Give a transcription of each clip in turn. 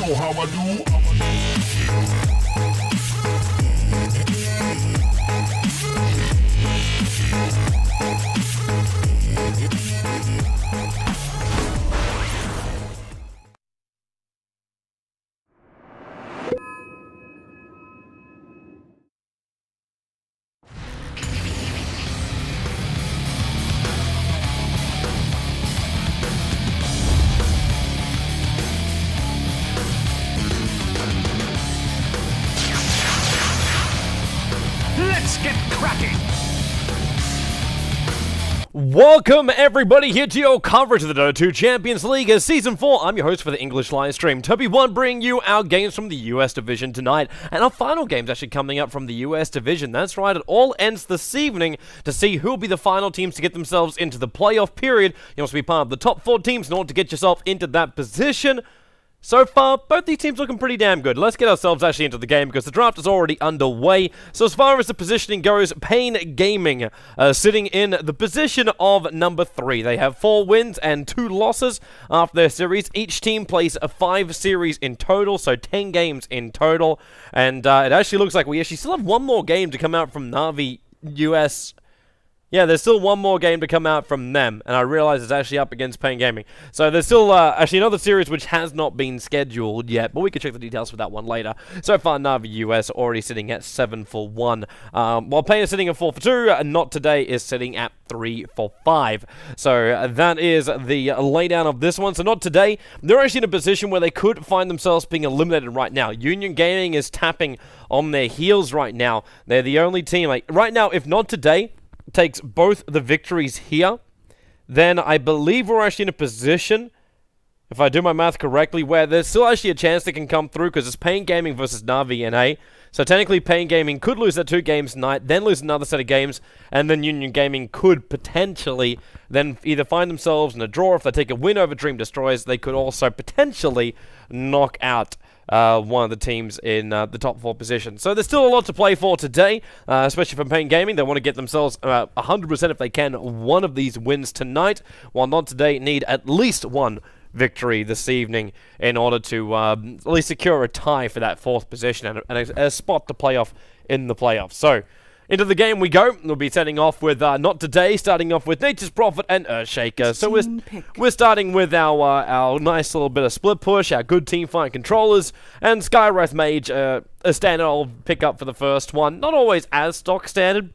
know how I do. Let's get cracking! Welcome everybody here to your coverage of the Dota 2 Champions League as Season 4. I'm your host for the English live stream, Toby1, bringing you our games from the US Division tonight. And our final game's actually coming up from the US Division. That's right, it all ends this evening to see who will be the final teams to get themselves into the playoff period. You must be part of the top 4 teams in order to get yourself into that position. So far, both these teams looking pretty damn good. Let's get ourselves actually into the game because the draft is already underway. So as far as the positioning goes, Pain Gaming sitting in the position of number 3. They have 4 wins and 2 losses after their series. Each team plays 5 series in total, so 10 games in total. And it actually looks like we actually still have one more game to come out from Na'Vi US. Yeah, there's still one more game to come out from them, and I realize it's actually up against Pain Gaming. So there's still actually another series which has not been scheduled yet, but we can check the details for that one later. So far, Na'Vi US already sitting at 7-for-1, while Pain is sitting at 4-for-2, and Not Today is sitting at 3-for-5. So that is the laydown of this one. So Not Today, they're actually in a position where they could find themselves being eliminated right now. Union Gaming is tapping on their heels right now. They're the only team, like, right now, if Not Today takes both the victories here, then I believe we're actually in a position, if I do my math correctly, where there's still actually a chance they can come through because it's Pain Gaming versus Na'Vi NA. So technically Pain Gaming could lose their 2 games tonight, then lose another set of games, and then Union Gaming could potentially then either find themselves in a draw. If they take a win over Dream Destroyers, they could also potentially knock out one of the teams in the top 4 position. So there's still a lot to play for today, especially for Pain Gaming. They want to get themselves 100% if they can one of these wins tonight, while Not Today need at least one victory this evening in order to at least secure a tie for that 4th position and a spot to play off in the playoffs. So into the game we go. We'll be setting off with Not Today, starting off with Nature's Prophet and Earthshaker. So we're starting with our nice little bit of split push, our good team fight controllers, and Skywrath Mage, a standard I'll pick up for the first one. Not always as stock standard.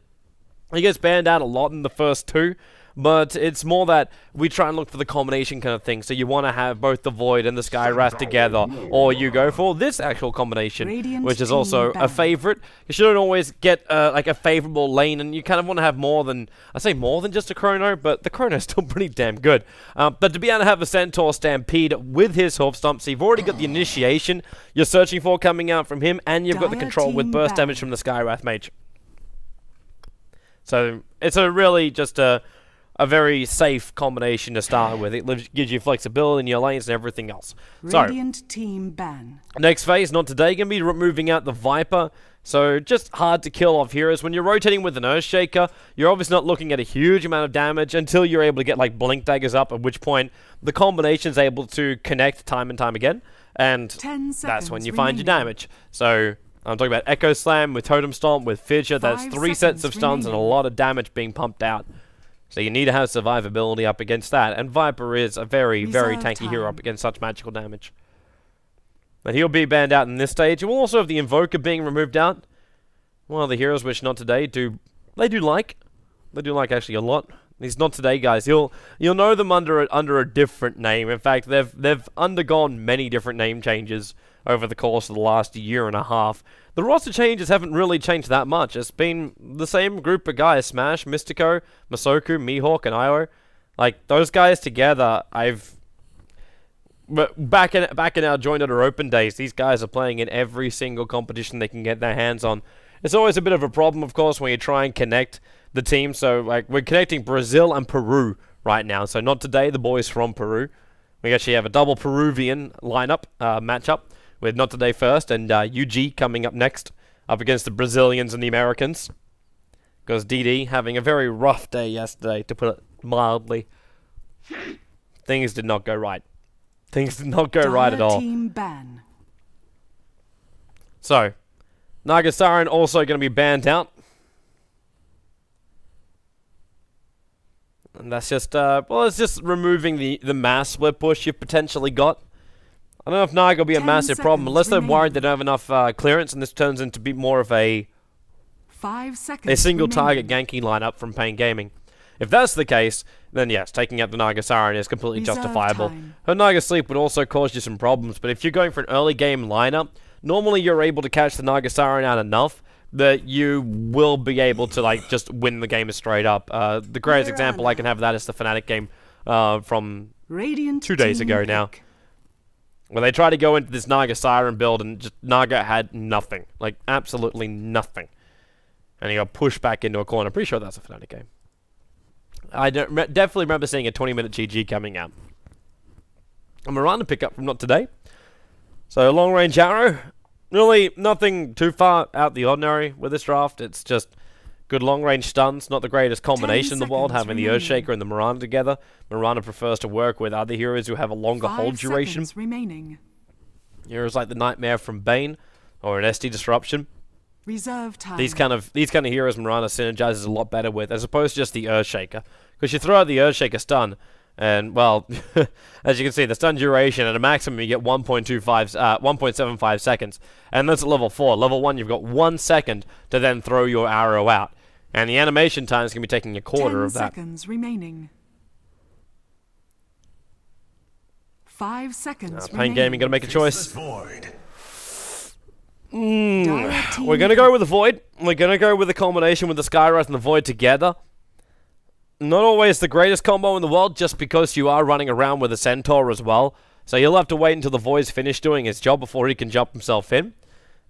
He gets banned out a lot in the first 2. But it's more that we try and look for the combination kind of thing. So you want to have both the Void and the Skywrath together, or you go for this actual combination, which is also a favorite. You shouldn't always get like a favorable lane, and you kind of want to have more than, I say more than just a Chrono, but the Chrono is still pretty damn good. But to be able to have a Centaur Stampede with his Hoof Stomp, so you've already got the initiation you're searching for coming out from him, and you've got the control with burst damage from the Skywrath Mage. So it's a really just a very safe combination to start with. It gives you flexibility in your lanes and everything else. Radiant team ban. Next phase, Not Today, going to be moving out the Viper. So just hard to kill off heroes. When you're rotating with an Earthshaker, you're obviously not looking at a huge amount of damage until you're able to get like Blink Daggers up, at which point the combination's able to connect time and time again. And that's when you find your damage. So I'm talking about Echo Slam with Totem Stomp, with Fissure. That's 3 sets of stuns and a lot of damage being pumped out. So you need to have survivability up against that, and Viper is a very, very tanky hero up against such magical damage. But he'll be banned out in this stage. We'll also have the Invoker being removed out. One of the heroes which Not Today do like actually a lot. These Not Today guys, you'll know them under a different name. In fact, they've undergone many different name changes over the course of the last year and a half. The roster changes haven't really changed that much. It's been the same group of guys: Smash, Mystico, Masoku, Mihawk, and Io. Like, those guys together, back in our Join Dota Open days, these guys are playing in every single competition they can get their hands on. It's always a bit of a problem, of course, when you try and connect the team. So, like, we're connecting Brazil and Peru right now. So, Not Today, the boys from Peru. We actually have a double Peruvian lineup matchup with Not Today first and UG coming up next, up against the Brazilians and the Americans. Because DD having a very rough day yesterday, to put it mildly. Things did not go right. Things did not go right at all. Team ban. So, Nagasaran also going to be banned out. And that's just, well, it's just removing the mass split push you've potentially got. I don't know if Naga will be a massive problem, unless they're worried they don't have enough clearance, and this turns into be more of a 5 seconds single target ganking lineup from Pain Gaming. If that's the case, then yes, taking out the Nagasaran is completely justifiable. Her Naga Sleep would also cause you some problems, but if you're going for an early game lineup, normally you're able to catch the Nagasaran out enough that you will be able to, like, just win the game straight up. The greatest example I can have of that is the Fnatic game from Radiant 2 days ago now, where they tried to go into this Nagasaran build and just Naga had nothing. Like, absolutely nothing. And he got pushed back into a corner. Pretty sure that's a Fnatic game. I definitely remember seeing a 20-minute GG coming out. A Miranda pickup from Not Today. So, long-range arrow. Really, nothing too far out the ordinary with this draft. It's just good long-range stuns. Not the greatest combination in the world, having the Earthshaker and the Miranda together. Miranda prefers to work with other heroes who have a longer hold duration. Heroes like the Nightmare from Bane, or an SD Disruption. Reserve time. These kind of heroes Miranda synergizes a lot better with, as opposed to just the Earthshaker. Because you throw out the Earthshaker stun, and, well, as you can see, the stun duration at a maximum you get 1.75 seconds. And that's at level 4. Level 1, you've got 1 second to then throw your arrow out. And the animation time is going to be taking a quarter of that. 10 seconds remaining. 5 seconds Pain Gaming got to make a choice. We're going to go with the Void. We're going to go with the combination with the Skywrath and the Void together. Not always the greatest combo in the world, just because you are running around with a Centaur as well. So you'll have to wait until the Void's finished doing his job before he can jump himself in.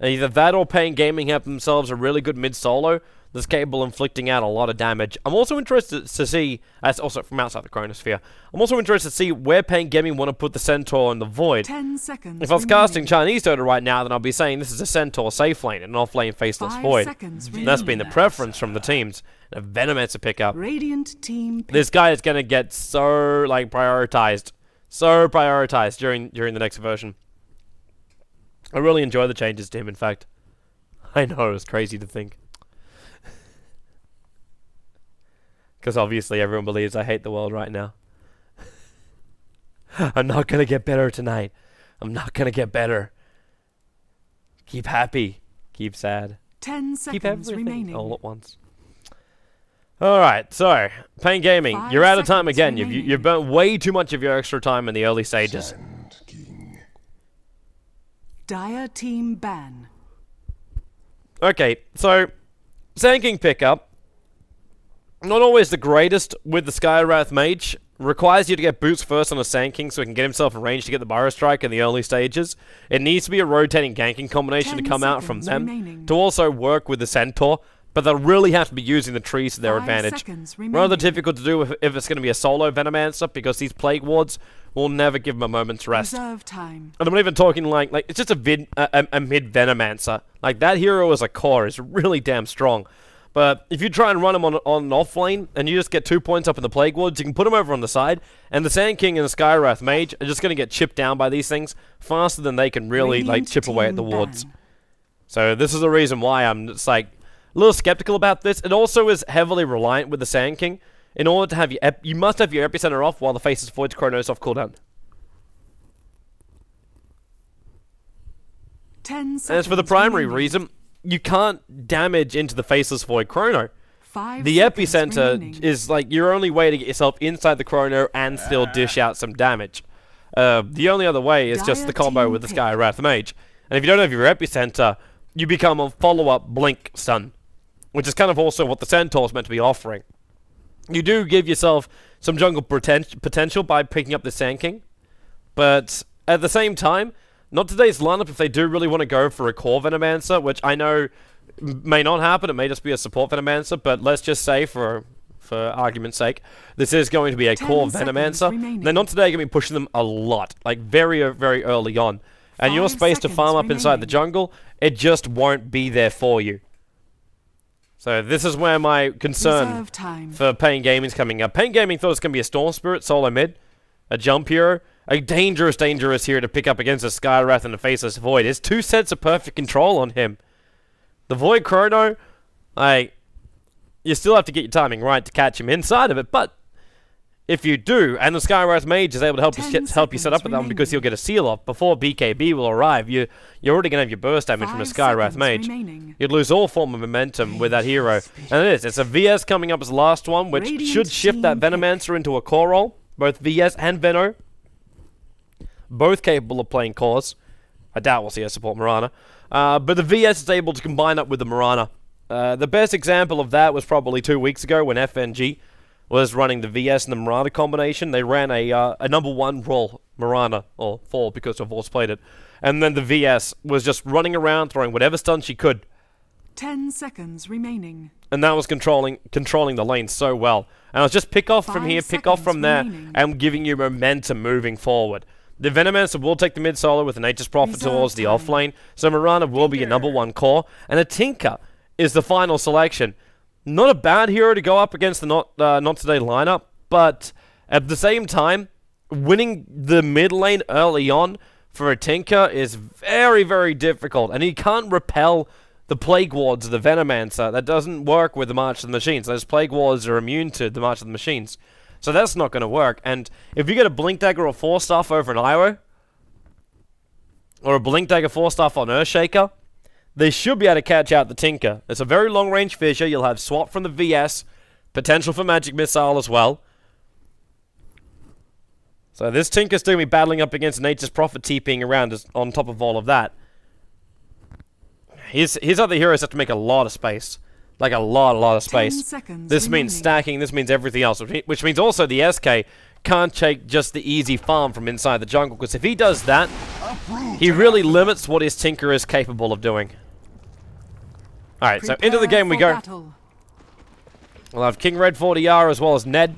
Either that or Pain Gaming have themselves a really good mid-solo that's capable of inflicting out a lot of damage. I'm also interested to see, as also from outside the Chronosphere, I'm also interested to see where Pain Gaming want to put the Centaur and the Void. 10 seconds if I was casting Chinese Dota right now, then I'll be saying this is a Centaur safe lane and an off-lane faceless Void. And that's been the preference from the teams. A Venomancer pickup. Radiant team this guy is going to get so, like, prioritized. So prioritized during the next version. I really enjoy the changes to him, in fact. I know, it's crazy to think. Because obviously everyone believes I hate the world right now. I'm not going to get better tonight. I'm not going to get better. Keep happy. Keep sad. 10 seconds Keep everything remaining. all at once. Alright, so, Pain Gaming, you're out of time again. You've burnt way too much of your extra time in the early stages. Dire team ban. Okay, so, Sand King pickup, not always the greatest with the Skywrath Mage. Requires you to get boots first on a Sand King so he can get himself in range to get the Burrow Strike in the early stages. It needs to be a rotating ganking combination to come out from them, to also work with the Centaur. But they'll really have to be using the trees to their advantage. Rather difficult to do if it's going to be a solo Venomancer, because these Plague Wards will never give them a moment's rest. Time. And I'm not even talking like it's just a mid Venomancer. Like, that hero as a core is really damn strong. But if you try and run him on an off lane, and you just get 2 points up in the Plague Wards, you can put him over on the side, and the Sand King and the Skywrath Mage are just going to get chipped down by these things faster than they can really, like, chip away at the wards. So this is the reason why I'm just, like, a little skeptical about this. It also is heavily reliant with the Sand King. In order to have your you must have your Epicenter off while the Faceless Void's Chronos off cooldown. 10 seconds and as for the primary reason, you can't damage into the Faceless Void Chrono. The Epicenter is like your only way to get yourself inside the Chrono and still dish out some damage. The only other way is just the combo with the Skywrath Mage. And if you don't have your Epicenter, you become a follow-up Blink stun, which is kind of also what the Centaur is meant to be offering. You do give yourself some jungle potential by picking up the Sand King, but at the same time, not today's lineup if they do really want to go for a core Venomancer, which I know may not happen, it may just be a support Venomancer, but let's just say for for argument's sake. This is going to be a 10 core seconds Venomancer. remaining. They're not today going to be pushing them a lot, like very, very early on. And your 5 space to farm up seconds inside the remaining. jungle, it just won't be there for you. So this is where my concern Reserve time. for Pain Gaming's coming up. Pain Gaming thought it was going to be a Storm Spirit, solo mid, a jump hero, a dangerous hero to pick up against a Skywrath and a Faceless Void. It's 2 sets of perfect control on him. The Void Chrono, you still have to get your timing right to catch him inside of it, but if you do, and the Skywrath Mage is able to help you 10 set up with that one because he'll get a seal off before BKB will arrive, you're already going to have your burst damage from a 5 Skywrath seconds Mage. remaining. You'd lose all form of momentum with that hero. And it's a VS coming up as the last one, which Radiant should shift that team Venomancer into a core role. Both VS and Veno. Both capable of playing cores. I doubt we'll see her support Mirana. But the VS is able to combine up with the Mirana. The best example of that was probably 2 weeks ago when FNG was running the VS and the Mirana combination. They ran a #1 role Mirana, or 4 because Force played it. And then the VS was just running around throwing whatever stun she could. 10 seconds remaining. And that was controlling the lane so well. And it was just pick off from 5 here, pick off from there, remaining. and giving you momentum moving forward. The Venomancer will take the mid solo with a Nature's Prophet Reserve towards the time. off lane, so Mirana will be your #1 core, and a Tinker is the final selection. Not a bad hero to go up against the Not Today lineup, but at the same time, winning the mid lane early on for a Tinker is very, very difficult, and he can't repel the Plague Wards of the Venomancer. That doesn't work with the March of the Machines. Those Plague Wards are immune to the March of the Machines. So that's not going to work. And if you get a Blink Dagger or 4-Staff over an Iroh, or a Blink Dagger 4-Staff on Earthshaker, they should be able to catch out the Tinker. It's a very long-range fissure. You'll have swap from the VS, potential for Magic Missile as well. So this Tinker's going to be battling up against Nature's Prophet TPing around on top of all of that. His other heroes have to make a lot of space. Like a lot of 10 space. seconds This remaining. means stacking, this means everything else, which means also the SK can't take just the easy farm from inside the jungle, because if he does that, he really limits what his Tinker is capable of doing. Alright, so into the Prepare game we for go. battle. We'll have King Red 40R as well as Ned,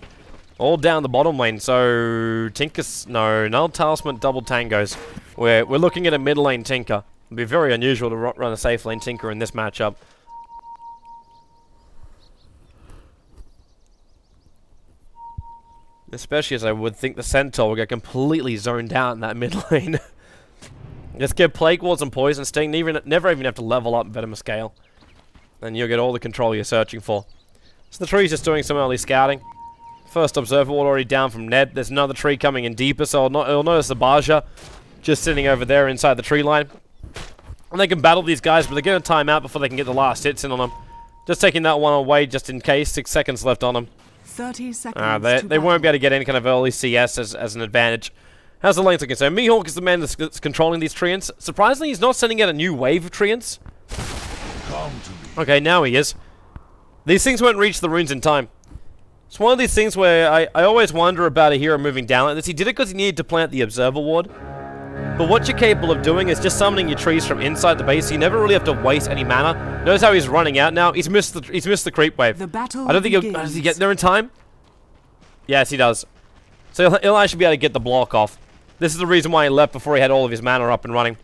all down the bottom lane. So Tinker's Null Talisman double tangos. We're looking at a mid lane Tinker. It'd be very unusual to run a safe lane Tinker in this matchup. Especially as I would think the Centaur will get completely zoned out in that mid lane. Just get Plague Wards and Poison Sting, never even have to level up Venomous Scale. And you'll get all the control you're searching for. So the tree's just doing some early scouting. First Observer Ward already down from Ned. There's another tree coming in deeper, so you'll notice the Baja just sitting over there inside the tree line. And they can battle these guys, but they're going to time out before they can get the last hits in on them. Just taking that one away just in case. 6 seconds left on them. 30 seconds. They won't be able to get any kind of early CS as an advantage. How's the lanes looking? So Mihawk is the man that's controlling these Treants. Surprisingly, he's not sending out a new wave of Treants. Come to me. Okay, now he is. These things won't reach the runes in time. It's one of these things where I always wonder about a hero moving down like this. He did it because he needed to plant the Observer Ward. But what you're capable of doing is just summoning your trees from inside the base, so you never really have to waste any mana. Notice how he's running out now. He's missed the creep wave. The battle I don't think does he get there in time? Yes, he does. So he'll actually be able to get the block off. This is the reason why he left before he had all of his mana up and running.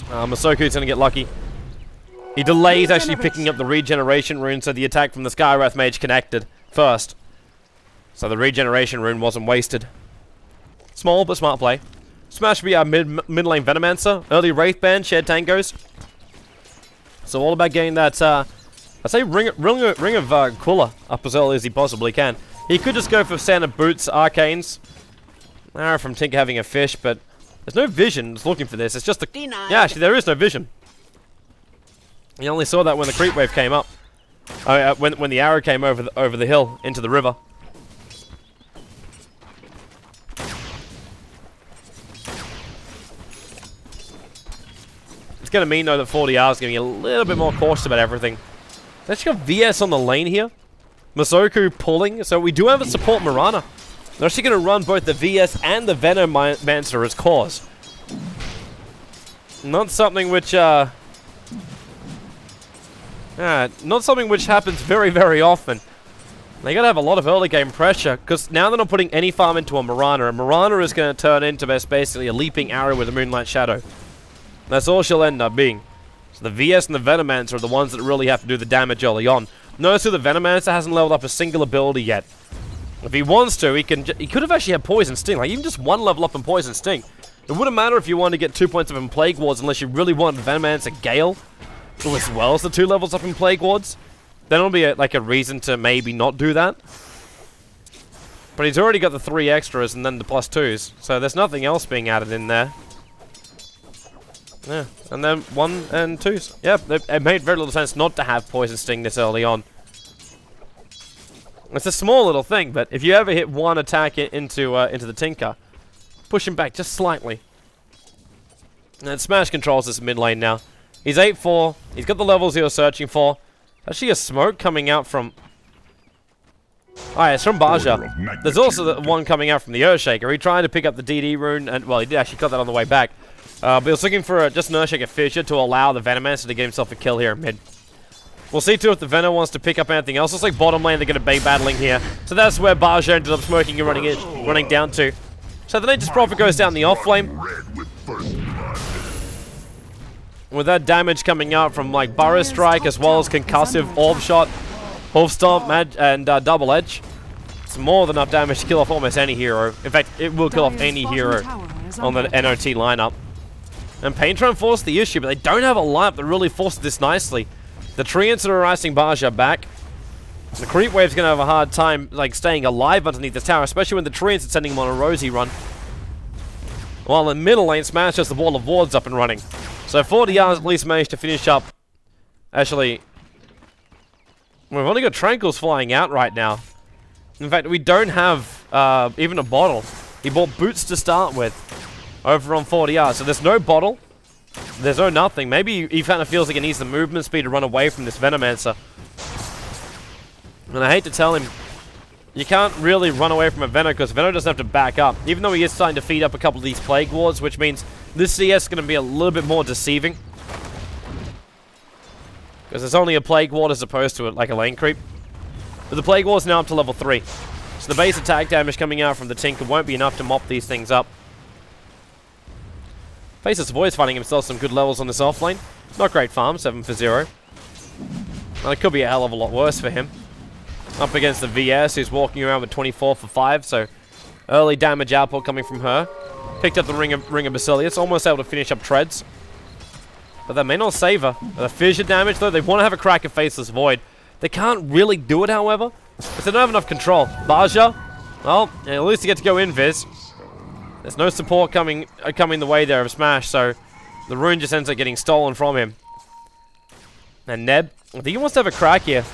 Masoku's gonna get lucky. He delays actually picking up the regeneration rune, so the attack from the Skywrath Mage connected first. So the regeneration rune wasn't wasted. Small but smart play. Smash should be our mid lane Venomancer. Early Wraithband, shared tangos. So all about getting that, I say ring of Cooler up as early as he possibly can. He could just go for standard boots, arcanes. Arrow from Tinker having a fish, but there's no vision that's looking for this. It's just the... Yeah, actually there is no vision. You only saw that when the creep wave came up. When the arrow came over the hill into the river. It's going to mean, though, that 40R is going to be a little bit more cautious about everything. They actually got VS on the lane here. Masoku pulling, so we do have a support Mirana. They're actually going to run both the VS and the Venomancer as cores. Not something which, not something which happens very, very often. They gotta have a lot of early game pressure, because now they're not putting any farm into a Mirana, and Mirana is going to turn into basically a leaping arrow with a Moonlight Shadow. That's all she'll end up being. So the VS and the Venomancer are the ones that really have to do the damage early on. Notice that the Venomancer hasn't leveled up a single ability yet. If he wants to, he could have actually had Poison Sting, like even just one level up in Poison Sting. It wouldn't matter if you wanted to get 2 points up in Plague Wards unless you really wanted Venomancer Gale, as well as the 2 levels up in Plague Wards. Then it'll be like a reason to maybe not do that. But he's already got the 3 extras and then the +2s, so there's nothing else being added in there. Yeah, and then 1 and 2s. Yep, it made very little sense not to have Poison Sting this early on. It's a small little thing, but if you ever hit one attack into the Tinker, push him back just slightly. And Smash controls this mid lane now. He's 8-4. He's got the levels he was searching for. Actually, a smoke coming out from... Alright, it's from Baja. There's also the one coming out from the Earthshaker. He tried to pick up the DD rune, and well, he did actually got that on the way back. But he was looking for just an Earthshaker Fissure to allow the Venomancer to get himself a kill here in mid. We'll see too if the Venom wants to pick up anything else. Looks like bottom lane they're going to be battling here. So that's where Baja ended up smoking and running down to. So the Nature's Prophet goes down the off lane. With that damage coming out from like Burrow Strike as well as Concussive, Orb Shot, Hoof Stomp, and Double Edge. It's more than enough damage to kill off almost any hero. In fact, it will kill off any hero on the NoT lineup. And Paintron forced the issue, but they don't have a lineup that really forced this nicely. The Treants are icing Baja back. The Creep Wave's going to have a hard time like staying alive underneath this tower, especially when the Treants are sending him on a rosy run. While in middle lane, Smash has the Wall of Wards up and running. So 40R at least managed to finish up. Actually, we've only got Tranquils flying out right now. In fact, we don't have even a bottle. He bought boots to start with over on 40R. So there's no bottle. There's no nothing. Maybe he kind of feels like he needs the movement speed to run away from this Venomancer. And I hate to tell him, you can't really run away from a Venom because Venom doesn't have to back up. Even though he is starting to feed up a couple of these Plague Wards, which means this CS is going to be a little bit more deceiving. Because there's only a Plague Ward as opposed to like a lane creep. But the Plague Ward's now up to level 3. So the base attack damage coming out from the Tinker won't be enough to mop these things up. Faceless Void's finding himself some good levels on this offlane. Not great farm, 7 for 0. And it could be a hell of a lot worse for him. Up against the VS, who's walking around with 24 for 5, so early damage output coming from her. Picked up the Ring of Basilius, almost able to finish up Treads. But that may not save her. The fissure damage, though, they want to have a crack of Faceless Void. They can't really do it, however, because they don't have enough control. Baja, well, at least you get to go invis. There's no support coming the way there of Smash, so the rune just ends up getting stolen from him. And Neb, I think he wants to have a crack here.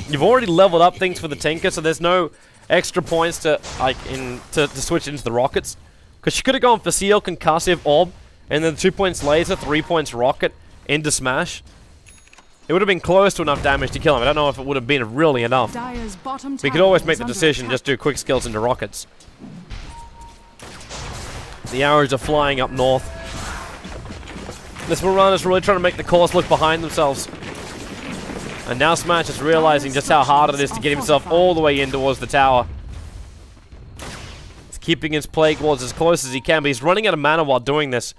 You've already leveled up things for the Tinker, so there's no extra points to to switch into the rockets. Because she could have gone for Seal, Concussive, Orb, and then 2 points laser, 3 points rocket into Smash. It would have been close to enough damage to kill him. I don't know if it would have been really enough. We could always make the decision, just do quick skills into rockets. The arrows are flying up north. This Mirana's really trying to make the course look behind themselves. And now Smash is realizing just how hard it is to get himself all the way in towards the tower. He's keeping his Plague Wards as close as he can, but he's running out of mana while doing this.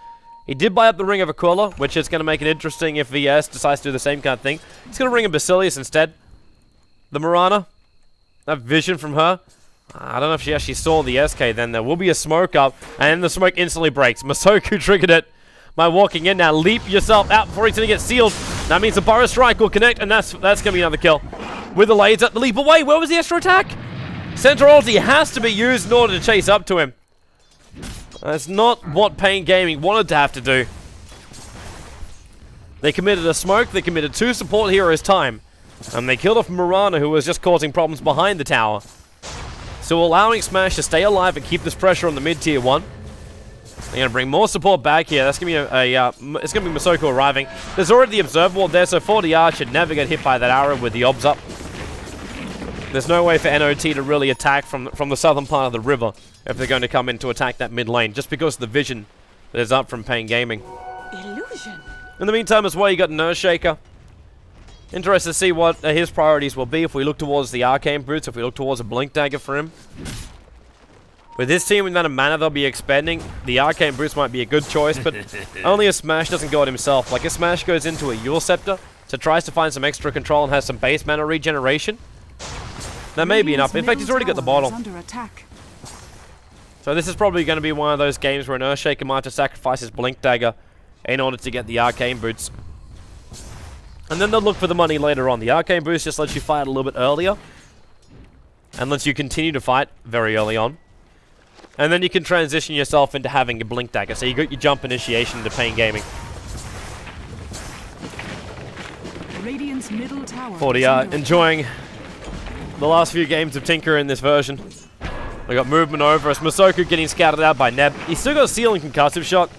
He did buy up the Ring of Aquila, which is going to make it interesting if VS decides to do the same kind of thing. He's going to Ring of Basilius instead. The Mirana, that vision from her. I don't know if she actually saw the SK then. There will be a smoke up, and then the smoke instantly breaks. Masoku triggered it by walking in. Now leap yourself out before he's going to get sealed. That means the Burrow Strike will connect, and that's going to be another kill. With the laser, the leap away. Where was the extra attack? Center ulti has to be used in order to chase up to him. That's not what Pain Gaming wanted to have to do. They committed a smoke, they committed 2 support heroes time, and they killed off Mirana, who was just causing problems behind the tower. So allowing Smash to stay alive and keep this pressure on the mid-tier 1. They're going to bring more support back here. That's going to be it's going to be Masoku arriving. There's already the Observe Ward there, so 40R should never get hit by that arrow with the obs up. There's no way for NoT to really attack from the southern part of the river if they're going to come in to attack that mid lane, just because of the vision that is up from Pain Gaming. Illusion. In the meantime as well, you got an Earthshaker. Interested to see what his priorities will be if we look towards the Arcane Boots, if we look towards a Blink Dagger for him. With this team, with the amount of mana they'll be expending, the Arcane Boots might be a good choice, but only a Smash doesn't go at himself. Like, a Smash goes into a Yule Scepter, so tries to find some extra control and has some base mana regeneration. That may be enough. In fact, he's already got the bottle. So this is probably going to be one of those games where an Earthshaker might have to sacrifice his Blink Dagger in order to get the Arcane Boots. And then they'll look for the money later on. The Arcane Boost just lets you fight a little bit earlier. And lets you continue to fight very early on. And then you can transition yourself into having a Blink Dagger. So you got your jump initiation into Pain Gaming. Radiant's middle tower 40 enjoying the last few games of Tinker in this version. We got movement over us. Masoku getting scouted out by Neb. He's still got a ceiling concussive shot.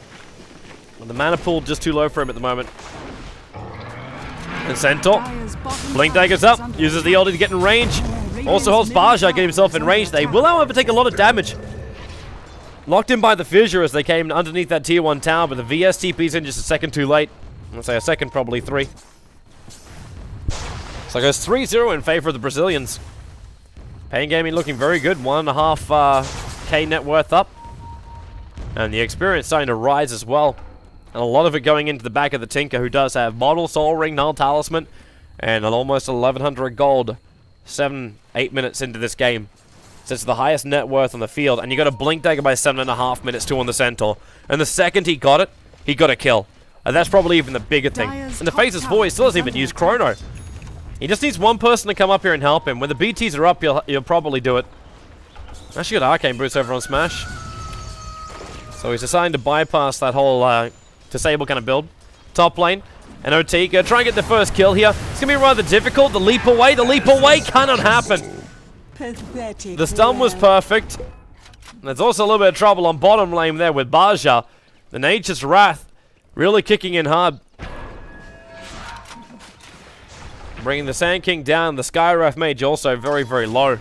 But the mana pool just too low for him at the moment. And Centaur. Blink Dagger's up. Uses the ulti to get in range. Also helps Baja get himself in range. They will, however, take a lot of damage. Locked in by the fissure as they came underneath that tier 1 tower, but the VS TP's in just a second too late. I'll say a second, probably 3. So it goes 3-0 in favor of the Brazilians. Pain Gaming looking very good. 1.5 K net worth up. And the experience starting to rise as well. And a lot of it going into the back of the Tinker, who does have Model, Soul Ring, Null Talisman, and an almost 1100 gold 7-8 minutes into this game. So it's the highest net worth on the field. And you got a Blink Dagger by 7.5 minutes too on the Centaur. And the second he got it, he got a kill. And that's probably even the bigger thing. And the Faceless Void still doesn't even use Chrono. He just needs one person to come up here and help him. When the BTs are up, he'll probably do it. Actually got Arcane Boots over on Smash. So he's deciding to bypass that whole disable kind of build. Top lane. And OT gonna try and get the first kill here. It's gonna be rather difficult. The leap away cannot happen. Pathetic. The stun was perfect. There's also a little bit of trouble on bottom lane there with Baja. The Nature's Wrath really kicking in hard. Bringing the Sand King down. The Skywrath Mage also very, very low.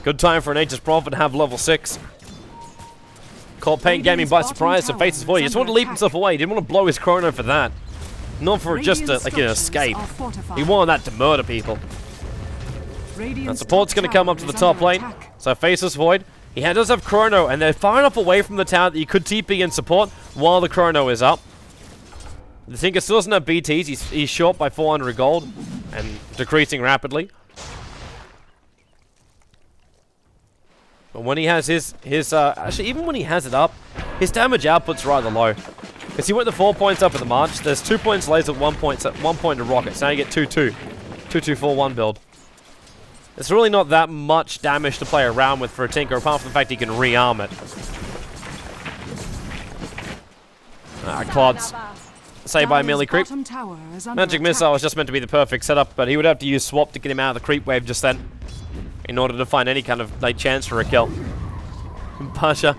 Good time for a Nature's Prophet to have level 6. Caught Pain Gaming by surprise, so Faceless Void. He just wanted to leap himself away. He didn't want to blow his Chrono for that. Not for just like an escape. He wanted that to murder people. And support's going to come up to the top lane. So Faceless Void. He does have Chrono, and they're far enough away from the tower that you could TP and support while the Chrono is up. The Tinker still doesn't have BTs. He's short by 400 gold and decreasing rapidly. But when he has his actually, even when he has it up, his damage output's rather low. Because he went the 4 points up at the March. There's 2 points laser, 1 point to Rocket. So now you get 2-2. 2-2-4-1 build. It's really not that much damage to play around with for a Tinker, apart from the fact he can rearm it. Clods. Saved by a melee creep. Magic Missile was just meant to be the perfect setup, but he would have to use Swap to get him out of the creep wave just then, in order to find any kind of like chance for a kill. Pasha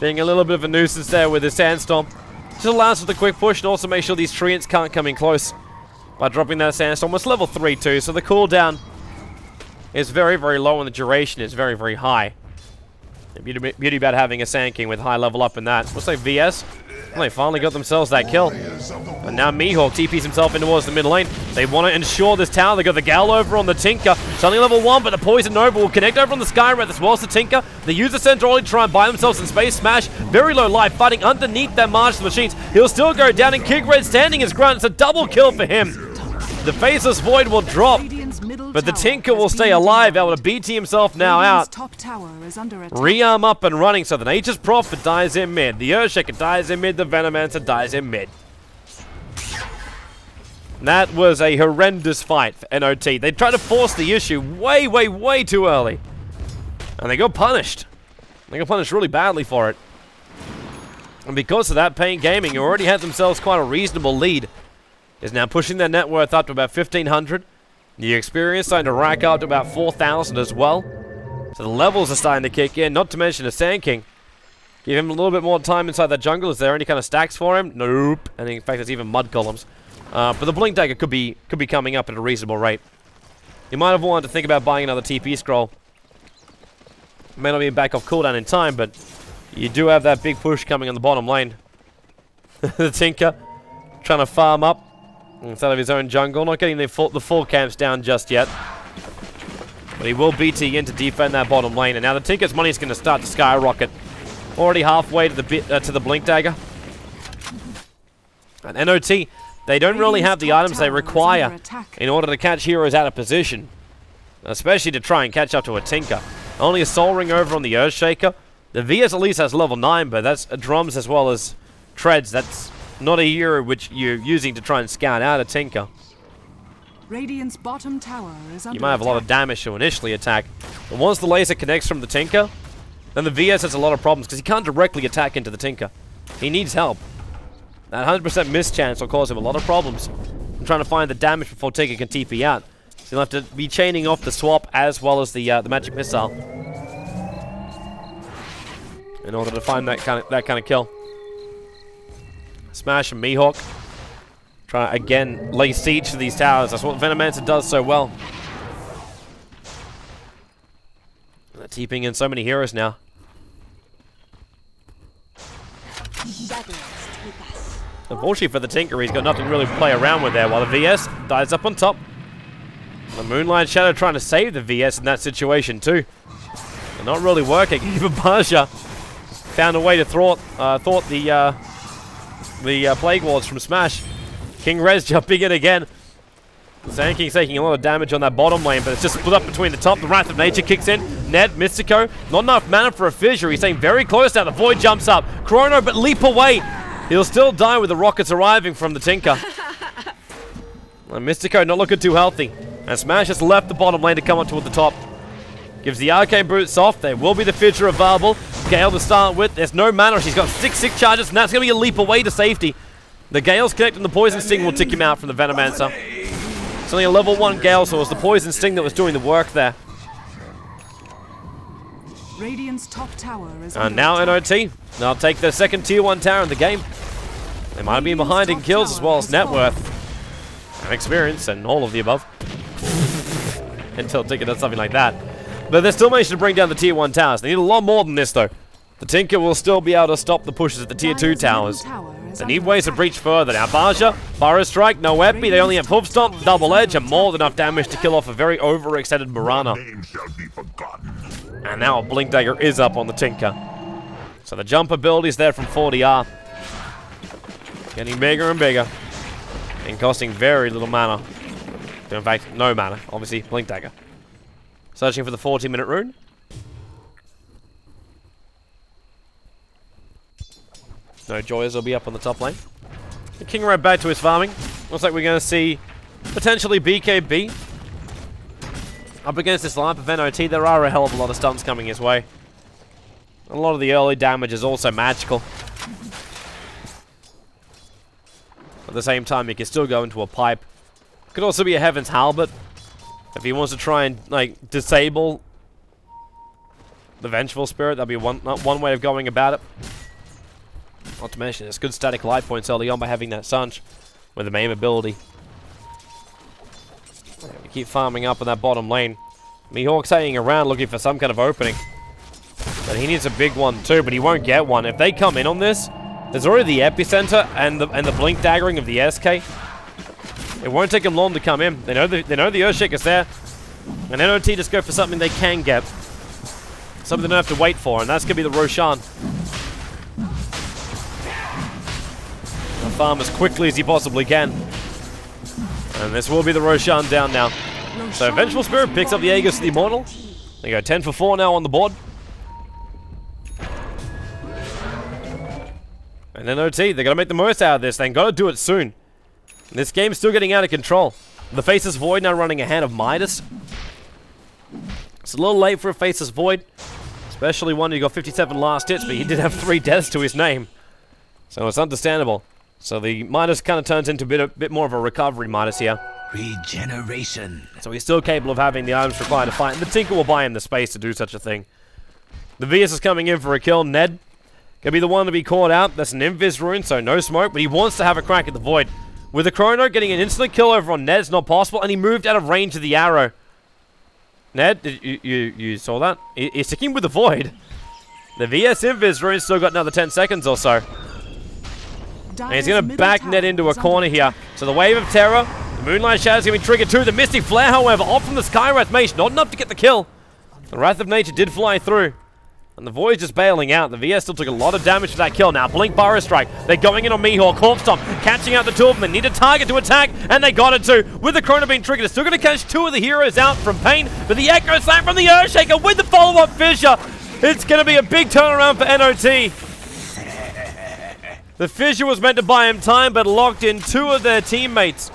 being a little bit of a nuisance there with his Sandstorm. Just allows for the quick push and also make sure these Treants can't come in close by dropping that Sandstorm. It's level 3 too, so the cooldown is very, very low and the duration is very, very high. The beauty about having a Sand King with high level up in that. Looks like VS. Well, they finally got themselves that kill. And now Mihawk TPs himself in towards the mid lane. They want to ensure this tower. They got the Gal over on the Tinker. It's only level 1, but the Poison Nova will connect over on the Skywrath as well as the Tinker. They use the Centaur to try and buy themselves in space. Smash, very low life, fighting underneath that March machines. He'll still go down, and King Red standing his ground. It's a double kill for him. The Faceless Void will drop, but the Tinker will stay alive, able to BT himself now out. Rearm up and running, so the Nature's Prophet dies in mid. The Earthshaker dies in mid. The Venomancer dies in mid. That was a horrendous fight for NoT. They tried to force the issue way, way, way too early. And they got punished. They got punished really badly for it. And because of that, Pain Gaming, who already had themselves quite a reasonable lead, is now pushing their net worth up to about 1,500. The experience starting to rack up to about 4,000 as well. So the levels are starting to kick in, not to mention a Sand King. Give him a little bit more time inside that jungle. Is there any kind of stacks for him? Nope. And in fact, there's even mud columns. But the Blink Dagger could be coming up at a reasonable rate. You might have wanted to think about buying another TP scroll. May not be back off cooldown in time, but you do have that big push coming on the bottom lane. The Tinker trying to farm up. instead of his own jungle. Not getting the full camps down just yet. But he will BT in to defend that bottom lane. And now the Tinker's money is going to start to skyrocket. Already halfway to the Blink Dagger. And NoT, they don't really have the items they require in order to catch heroes out of position. Especially to try and catch up to a Tinker. Only a Soul Ring over on the Earthshaker. The VS at least has level 9, but that's drums as well as treads. That's not a hero which you're using to try and scout out a Tinker. Radiant's bottom tower is under You might have a lot of damage to initially attack. But once the laser connects from the Tinker, then the VS has a lot of problems because he can't directly attack into the Tinker. He needs help. That 100% miss chance will cause him a lot of problems. I'm trying to find the damage before Tinker can TP out. So he'll have to be chaining off the swap as well as the magic missile in order to find that kind of kill. Smash and Mihawk. Try again lay siege to these towers. That's what Venomancer does so well. They're TPing in so many heroes now. Unfortunately for the Tinker, he's got nothing to really play around with there, while the VS dies up on top. The Moonlight Shadow trying to save the VS in that situation too. They're not really working. Even Baja found a way to thwart the Plague Wards from Smash. King Rez jumping in again. Sand King's taking a lot of damage on that bottom lane, but it's just split up between the top. The Wrath of Nature kicks in. Ned, Mystico, not enough mana for a fissure. He's staying very close now. The Void jumps up. Chrono, but leap away. He'll still die with the rockets arriving from the Tinker. And Mystico not looking too healthy. And Smash has left the bottom lane to come up toward the top. Gives the Arcane Boots off. There will be the fissure available. Gale to start with. There's no mana. She's got 6 charges, and that's going to be a leap away to safety. The Gale's connecting the Poison Sting will tick him out from the Venomancer. It's only a level 1 Gale, so it was the Poison Sting that was doing the work there. Radiant's top tower is And now NoT. They'll take their second tier 1 tower in the game. They might have been behind in kills as well as net worth. And experience and all of the above. Until Tinker does something like that. But they're still managing to bring down the tier 1 towers. They need a lot more than this though. The Tinker will still be able to stop the pushes at the tier 2 towers. They need ways to breach further. Now Baja, Burrow Strike, no Epi. They only have Hoof Stomp, Double Edge, and more than enough damage to kill off a very overextended Mirana. And now a Blink Dagger is up on the Tinker. So the jump ability is there from 40R. Getting bigger and bigger. And costing very little mana. In fact, no mana. Obviously, Blink Dagger. Searching for the 40-minute rune. No Joyers will be up on the top lane. The King Red back to his farming. Looks like we're going to see potentially BKB up against this lineup of NoT. There are a hell of a lot of stuns coming his way. A lot of the early damage is also magical. At the same time, he can still go into a pipe. Could also be a Heaven's Halberd if he wants to try and like disable the Vengeful Spirit. That'd be one way of going about it. Not to mention, it's good static light points early on by having that Sunch with the main ability. We keep farming up in that bottom lane. Mihawk's hanging around looking for some kind of opening. But he needs a big one too, but he won't get one. If they come in on this, there's already the epicenter and the blink daggering of the SK. It won't take them long to come in. They know the Earthshaker's there. And NoT just go for something they can get. Something they don't have to wait for, and that's going to be the Roshan. Farm as quickly as he possibly can. And this will be the Roshan down now. So Vengeful Spirit picks up the Aegis of the Immortal. They go 10 for 4 now on the board. And then NoT, they're going to make the most out of this. They've got to do it soon. This game's still getting out of control. The Faceless Void now running ahead of Midas. It's a little late for a Faceless Void. Especially one who got 57 last hits, but he did have 3 deaths to his name. So it's understandable. So the Midas kind of turns into a bit more of a recovery Midas here. Regeneration. So he's still capable of having the items required to fight, and the Tinker will buy him the space to do such a thing. The VS is coming in for a kill. Ned gonna be the one to be caught out. That's an Invis rune, so no smoke, but he wants to have a crack at the Void. With the Chrono getting an instant kill over on Ned's not possible, and he moved out of range of the arrow. Ned, you saw that? He's sticking with the Void. The VS Invis rune still got another 10 seconds or so. And he's going to back Ned into a corner here. So the Wave of Terror, the Moonlight Shadow's going to be triggered too. The Mystic Flare, however, off from the Skywrath Mage, not enough to get the kill. The Wrath of Nature did fly through. And the Void just bailing out. The VS still took a lot of damage for that kill. Now, Blink Burrow Strike. They're going in on Mihawk. Corpse Stomp. Catching out the two of them. They need a target to attack. And they got it too. With the Chrono being triggered. It's still going to catch two of the heroes out from Pain. But the Echo Slam from the Earthshaker with the follow-up fissure. It's going to be a big turnaround for NoT. The fissure was meant to buy him time, but locked in two of their teammates.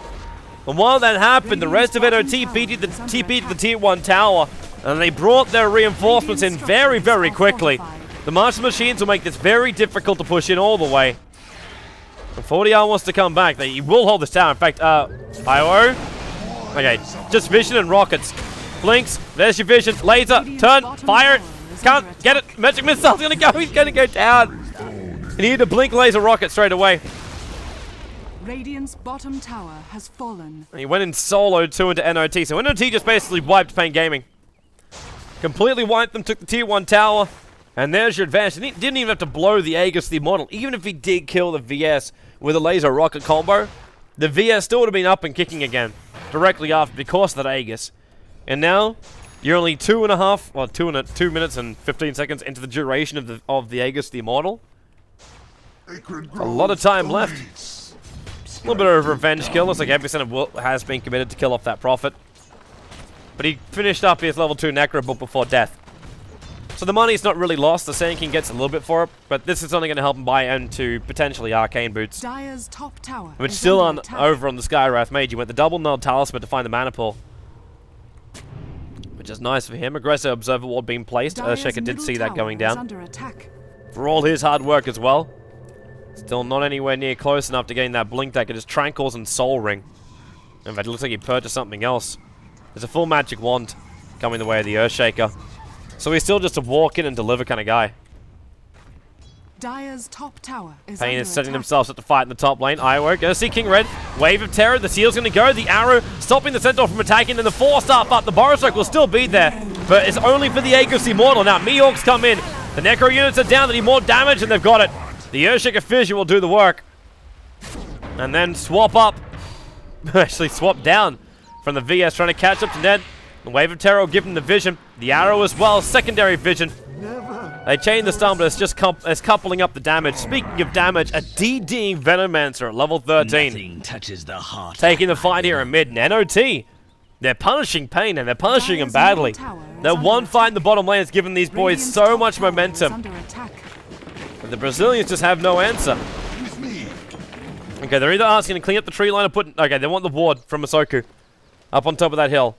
And while that happened, the rest of NoT TP'd the Tier 1 tower. And they brought their reinforcements in very, very quickly. The Martial Machines will make this very difficult to push in all the way. And 40R wants to come back. He will hold this tower. In fact, IO. Okay, just vision and rockets. Blinks, there's your vision. Laser, turn, fire it. Can't get it. Magic Missile's gonna go. He's gonna go down. He needed a blink laser rocket straight away. Radiant's bottom tower has fallen. And he went in solo too into NoT. So NoT just basically wiped Pain Gaming. Completely wiped them, took the Tier 1 tower, and there's your advantage. He didn't even have to blow the Aegis the Immortal. Even if he did kill the VS with a laser rocket combo, the VS still would have been up and kicking again directly after because of that Aegis. And now you're only 2 minutes and 15 seconds into the duration of the Aegis the Immortal. A lot of time left. A little bit of a revenge kill. Looks like Epicenter has been committed to kill off that Prophet. But he finished up his level 2 Necro book before death. So the money's not really lost. The Sand King gets a little bit for it, but this is only going to help him buy into potentially Arcane Boots. Dire's top tower Which still over on the Skywrath Mage. He went the double null talisman to find the mana pool. Which is nice for him. Aggressive Observer Ward being placed. Earthshaker did see that going down. For all his hard work as well. Still not anywhere near close enough to getting that Blink Deck. It is Tranquils and Soul Ring. In fact, it looks like he purchased something else. There's a full magic wand coming the way of the Earthshaker. So he's still just a walk in and deliver kind of guy. Dire's top tower is Pain is setting themselves up to fight in the top lane. Iowa gonna see King Red. Wave of Terror. The Seal's gonna go. The arrow stopping the Centaur from attacking. And the 4-star up. The Burrow Strike will still be there. But it's only for the Aegis Immortal. Now Mihawks come in. The Necro units are down. They need more damage and they've got it. The Earthshaker Fissure will do the work. And then swap up. Actually swap down. From the VS trying to catch up to Ned. The Wave of Terror will give him the vision. The arrow as well, secondary vision. They chain the stun, but it's coupling up the damage. Speaking of damage, a DDing Venomancer at level 13. Nothing touches the heart. Taking the fight here in mid. And NoT, they're punishing Pain, and they're punishing him badly. That one fight in the bottom lane has given these boys so much momentum. But the Brazilians just have no answer. Okay, they're either asking to clean up the tree line or put... Okay, they want the ward from Masoku. Up on top of that hill.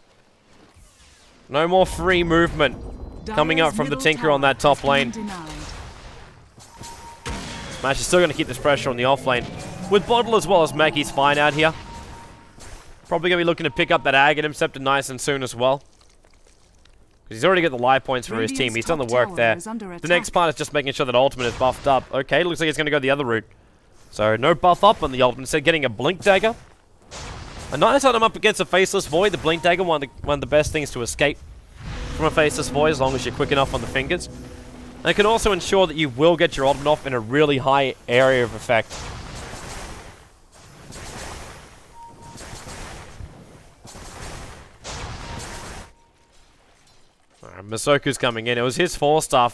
No more free movement coming up from the Tinker on that top lane. Smash is still going to keep this pressure on the off lane. With Bottle as well as Mech, he's fine out here. Probably going to be looking to pick up that Aghanim Scepter nice and soon as well. Because he's already got the life points for his team. He's done the work there. The next part is just making sure that Ultimate is buffed up. Okay, looks like he's going to go the other route. So no buff up on the Ultimate. Instead getting a Blink Dagger. A nice item up against a Faceless Void. The Blink Dagger, one of the best things to escape from a Faceless Void as long as you're quick enough on the fingers. And it can also ensure that you will get your ultimate off in a really high area of effect. Masoku's coming in. It was his 4-star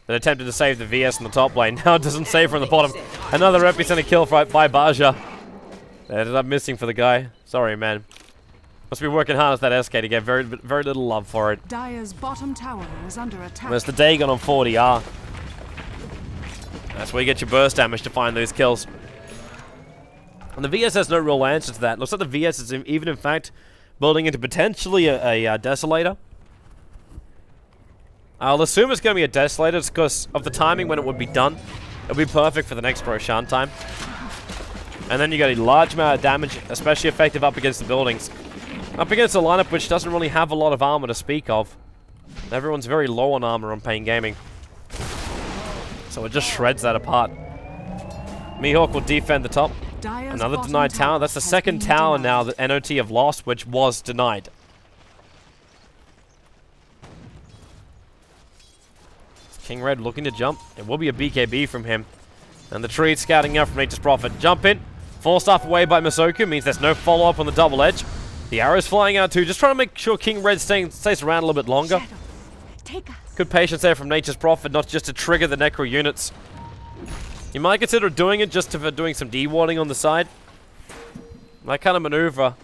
that attempted to save the VS in the top lane. Now it doesn't save from the bottom. Another Epicenter kill by Baja. They ended up missing for the guy. Sorry, man. Must be working hard as that SK to get very little love for it. Dire's bottom tower is under attack. There's the Dagon on 40R. That's where you get your burst damage to find those kills. And the VS has no real answer to that. Looks like the VS is even, in fact, building into potentially a Desolator. I'll assume it's going to be a Desolator because of the timing when it would be done. It'll be perfect for the next Roshan time. And then you got a large amount of damage, especially effective up against the buildings. Up against a lineup which doesn't really have a lot of armor to speak of. Everyone's very low on armor on Pain Gaming. So it just shreds that apart. Mihawk will defend the top. Another denied tower. That's the second tower now that NoT have lost, which was denied. King Red looking to jump. It will be a BKB from him. And the tree scouting out from Nature's Prophet. Jump in. Forced off away by Masoku means there's no follow-up on the double edge. The arrow's flying out too, just trying to make sure King Red stays around a little bit longer. Good patience there from Nature's Prophet, not just to trigger the Necro units. You might consider doing it just for doing some D-warding on the side. That kind of maneuver,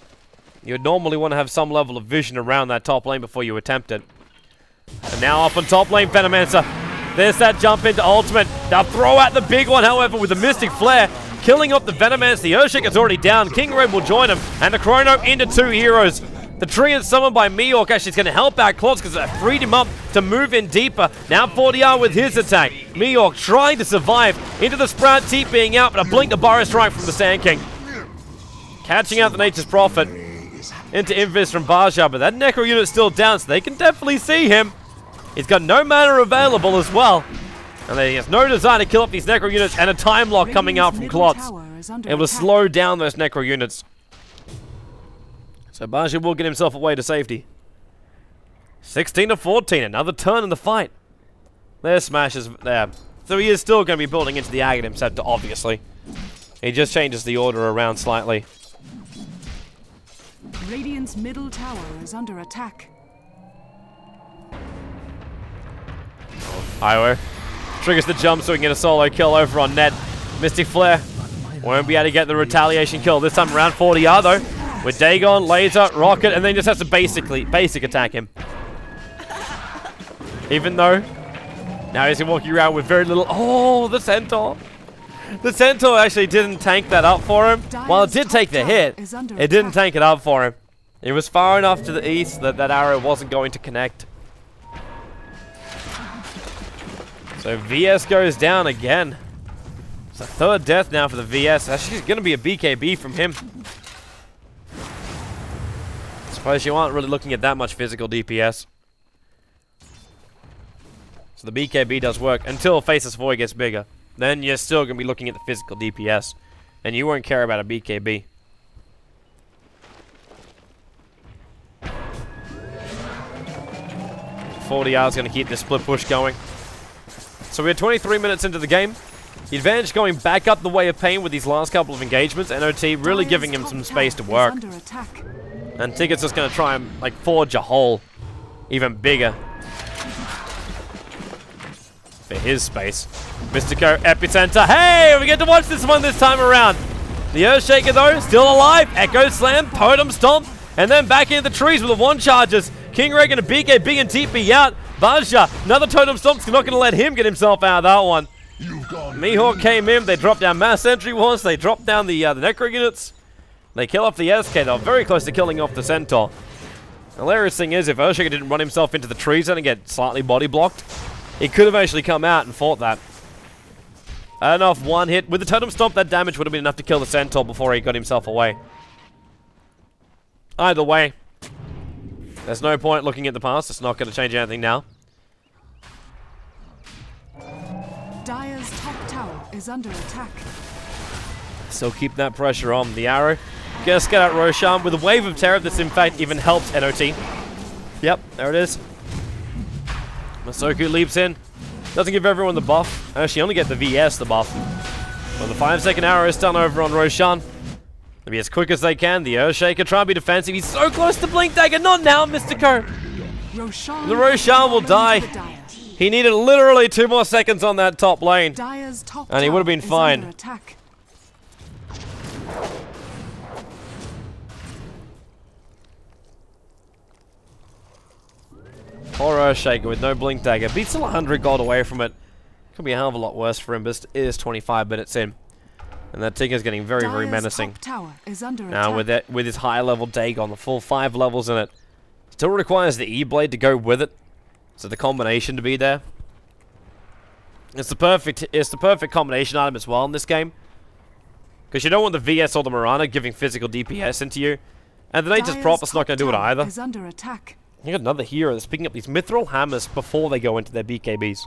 you'd normally want to have some level of vision around that top lane before you attempt it. And now up on top lane, Venomancer. There's that jump into ultimate. They'll throw out the big one, however, with the Mystic Flare. Killing off the Venomancer. The Earthshaker's already down. King Red will join him. And the Chrono into 2 heroes. The tree is summoned by Mihawk. Actually, it's going to help out Klotz because it freed him up to move in deeper. Now 40R with his attack. Mihawk trying to survive into the Sprout Teep being out, but a blink the Burrow Strike from the Sand King. Catching out the Nature's Prophet into Invis from Baja, but that Necro unit's still down, so they can definitely see him. He's got no mana available as well. And he has no desire to kill up these Necro units, and a time lock coming out from Klotz. Able to slow down those Necro units. So Baja will get himself away to safety. 16-14, another turn in the fight. There's smashes there. So he is still going to be building into the Aghanim sector, obviously. He just changes the order around slightly. Radiant's middle tower is under attack. Io triggers the jump so he can get a solo kill over on Ned. Mystic Flare won't be able to get the retaliation kill. This time around 40R though. With Dagon, Laser, Rocket, and then just has to basic attack him. Even though now he's walking around with very little. Oh, the Centaur. The Centaur actually didn't tank that up for him. While it did take the hit, it didn't tank it up for him. It was far enough to the east that that arrow wasn't going to connect. So VS goes down again. It's a third death now for the VS. Actually, it's going to be a BKB from him. Suppose you aren't really looking at that much physical DPS. So the BKB does work until Faceless Void gets bigger. Then you're still going to be looking at the physical DPS. And you won't care about a BKB. $40 is going to keep this split push going. So we're 23 minutes into the game. The advantage going back up the way of Pain with these last couple of engagements. NoT really giving him some space to work. And Ticket's just going to try and like forge a hole even bigger for his space. Mystico, Epicenter. Hey, we get to watch this one this time around. The Earthshaker though, still alive. Echo Slam, Totem Stomp, and then back into the trees with the one charges. King Red and a BKB and TP out. Baja, another Totem Stomp's not going to let him get himself out of that one. Mihawk came in, they dropped down mass entry once, they dropped down the Necro units. They kill off the SK, they were very close to killing off the Centaur. The hilarious thing is, if Earthshaker didn't run himself into the trees and get slightly body blocked, he could have actually come out and fought that. I don't know if one hit, with the Totem Stomp, that damage would have been enough to kill the Centaur before he got himself away. Either way, there's no point looking at the past, it's not going to change anything now. Dire's top tower is under attack. Still keep that pressure on. The arrow gonna get out Roshan with a wave of terror that's in fact even helps NoT. Yep, there it is. Masoku leaps in. Doesn't give everyone the buff. Actually, only get the VS the buff. But the 5-second arrow is done over on Roshan. They'll be as quick as they can. The Earthshaker trying to be defensive. He's so close to Blink Dagger. Not now, Mystico. The Roshan will die. He needed literally 2 more seconds on that top lane. And he would have been fine. Poor Earthshaker with no Blink Dagger. Beats still 100 gold away from it. Could be a hell of a lot worse for him, but it is 25 minutes in. And that Tinker's getting very, very menacing. Now with his high level Dagon, the full 5 levels in it. Still requires the E-Blade to go with it. So the combination to be there. It's the perfect combination item as well in this game. Because you don't want the VS or the Mirana giving physical DPS into you. And the Nature's Prophet's not going to do it either. You got another hero that's picking up these Mithril Hammers before they go into their BKBs.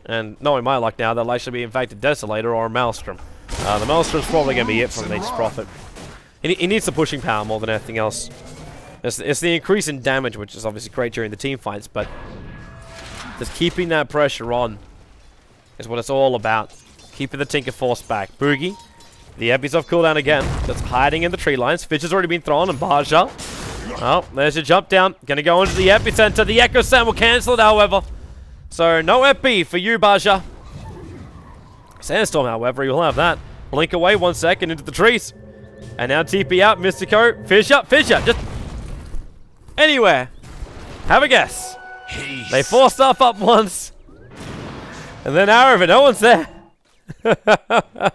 And knowing my luck now, they'll actually be in fact a Desolator or a Maelstrom. The Maelstrom's probably going to be it from the Nature's Prophet. He needs the pushing power more than anything else. It's the increase in damage, which is obviously great during the team fights, but just keeping that pressure on is what it's all about. Keeping the Tinker Force back. Boogie The Epi's off cooldown again. That's hiding in the tree lines. Fitch has already been thrown on Baja. Oh, there's your jump down. Gonna go into the epicenter. The Echo Sand will cancel it, however. So, no Epi for you, Baja. Sandstorm, however, you'll have that. Blink away 1 second into the trees. And now TP out, Mystico. Fish up, just anywhere. Have a guess. Haste. They force stuff up once. And then arrow, but no one's there. The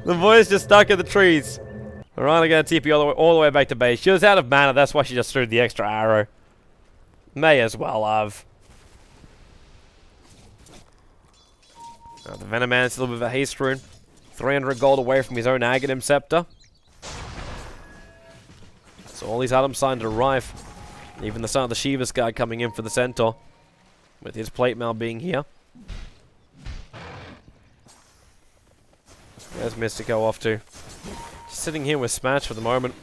boy's just stuck in the trees. Mirana gonna TP all the way back to base. She was out of mana, that's why she just threw the extra arrow. May as well have. The Venom Man's a little bit of a haste rune. 300 gold away from his own Aghanim Scepter. So all these items signed to arrive. Even the son of the Shiva's guy coming in for the Centaur. With his plate mail being here. There's Mystico off to. Just sitting here with Smash for the moment.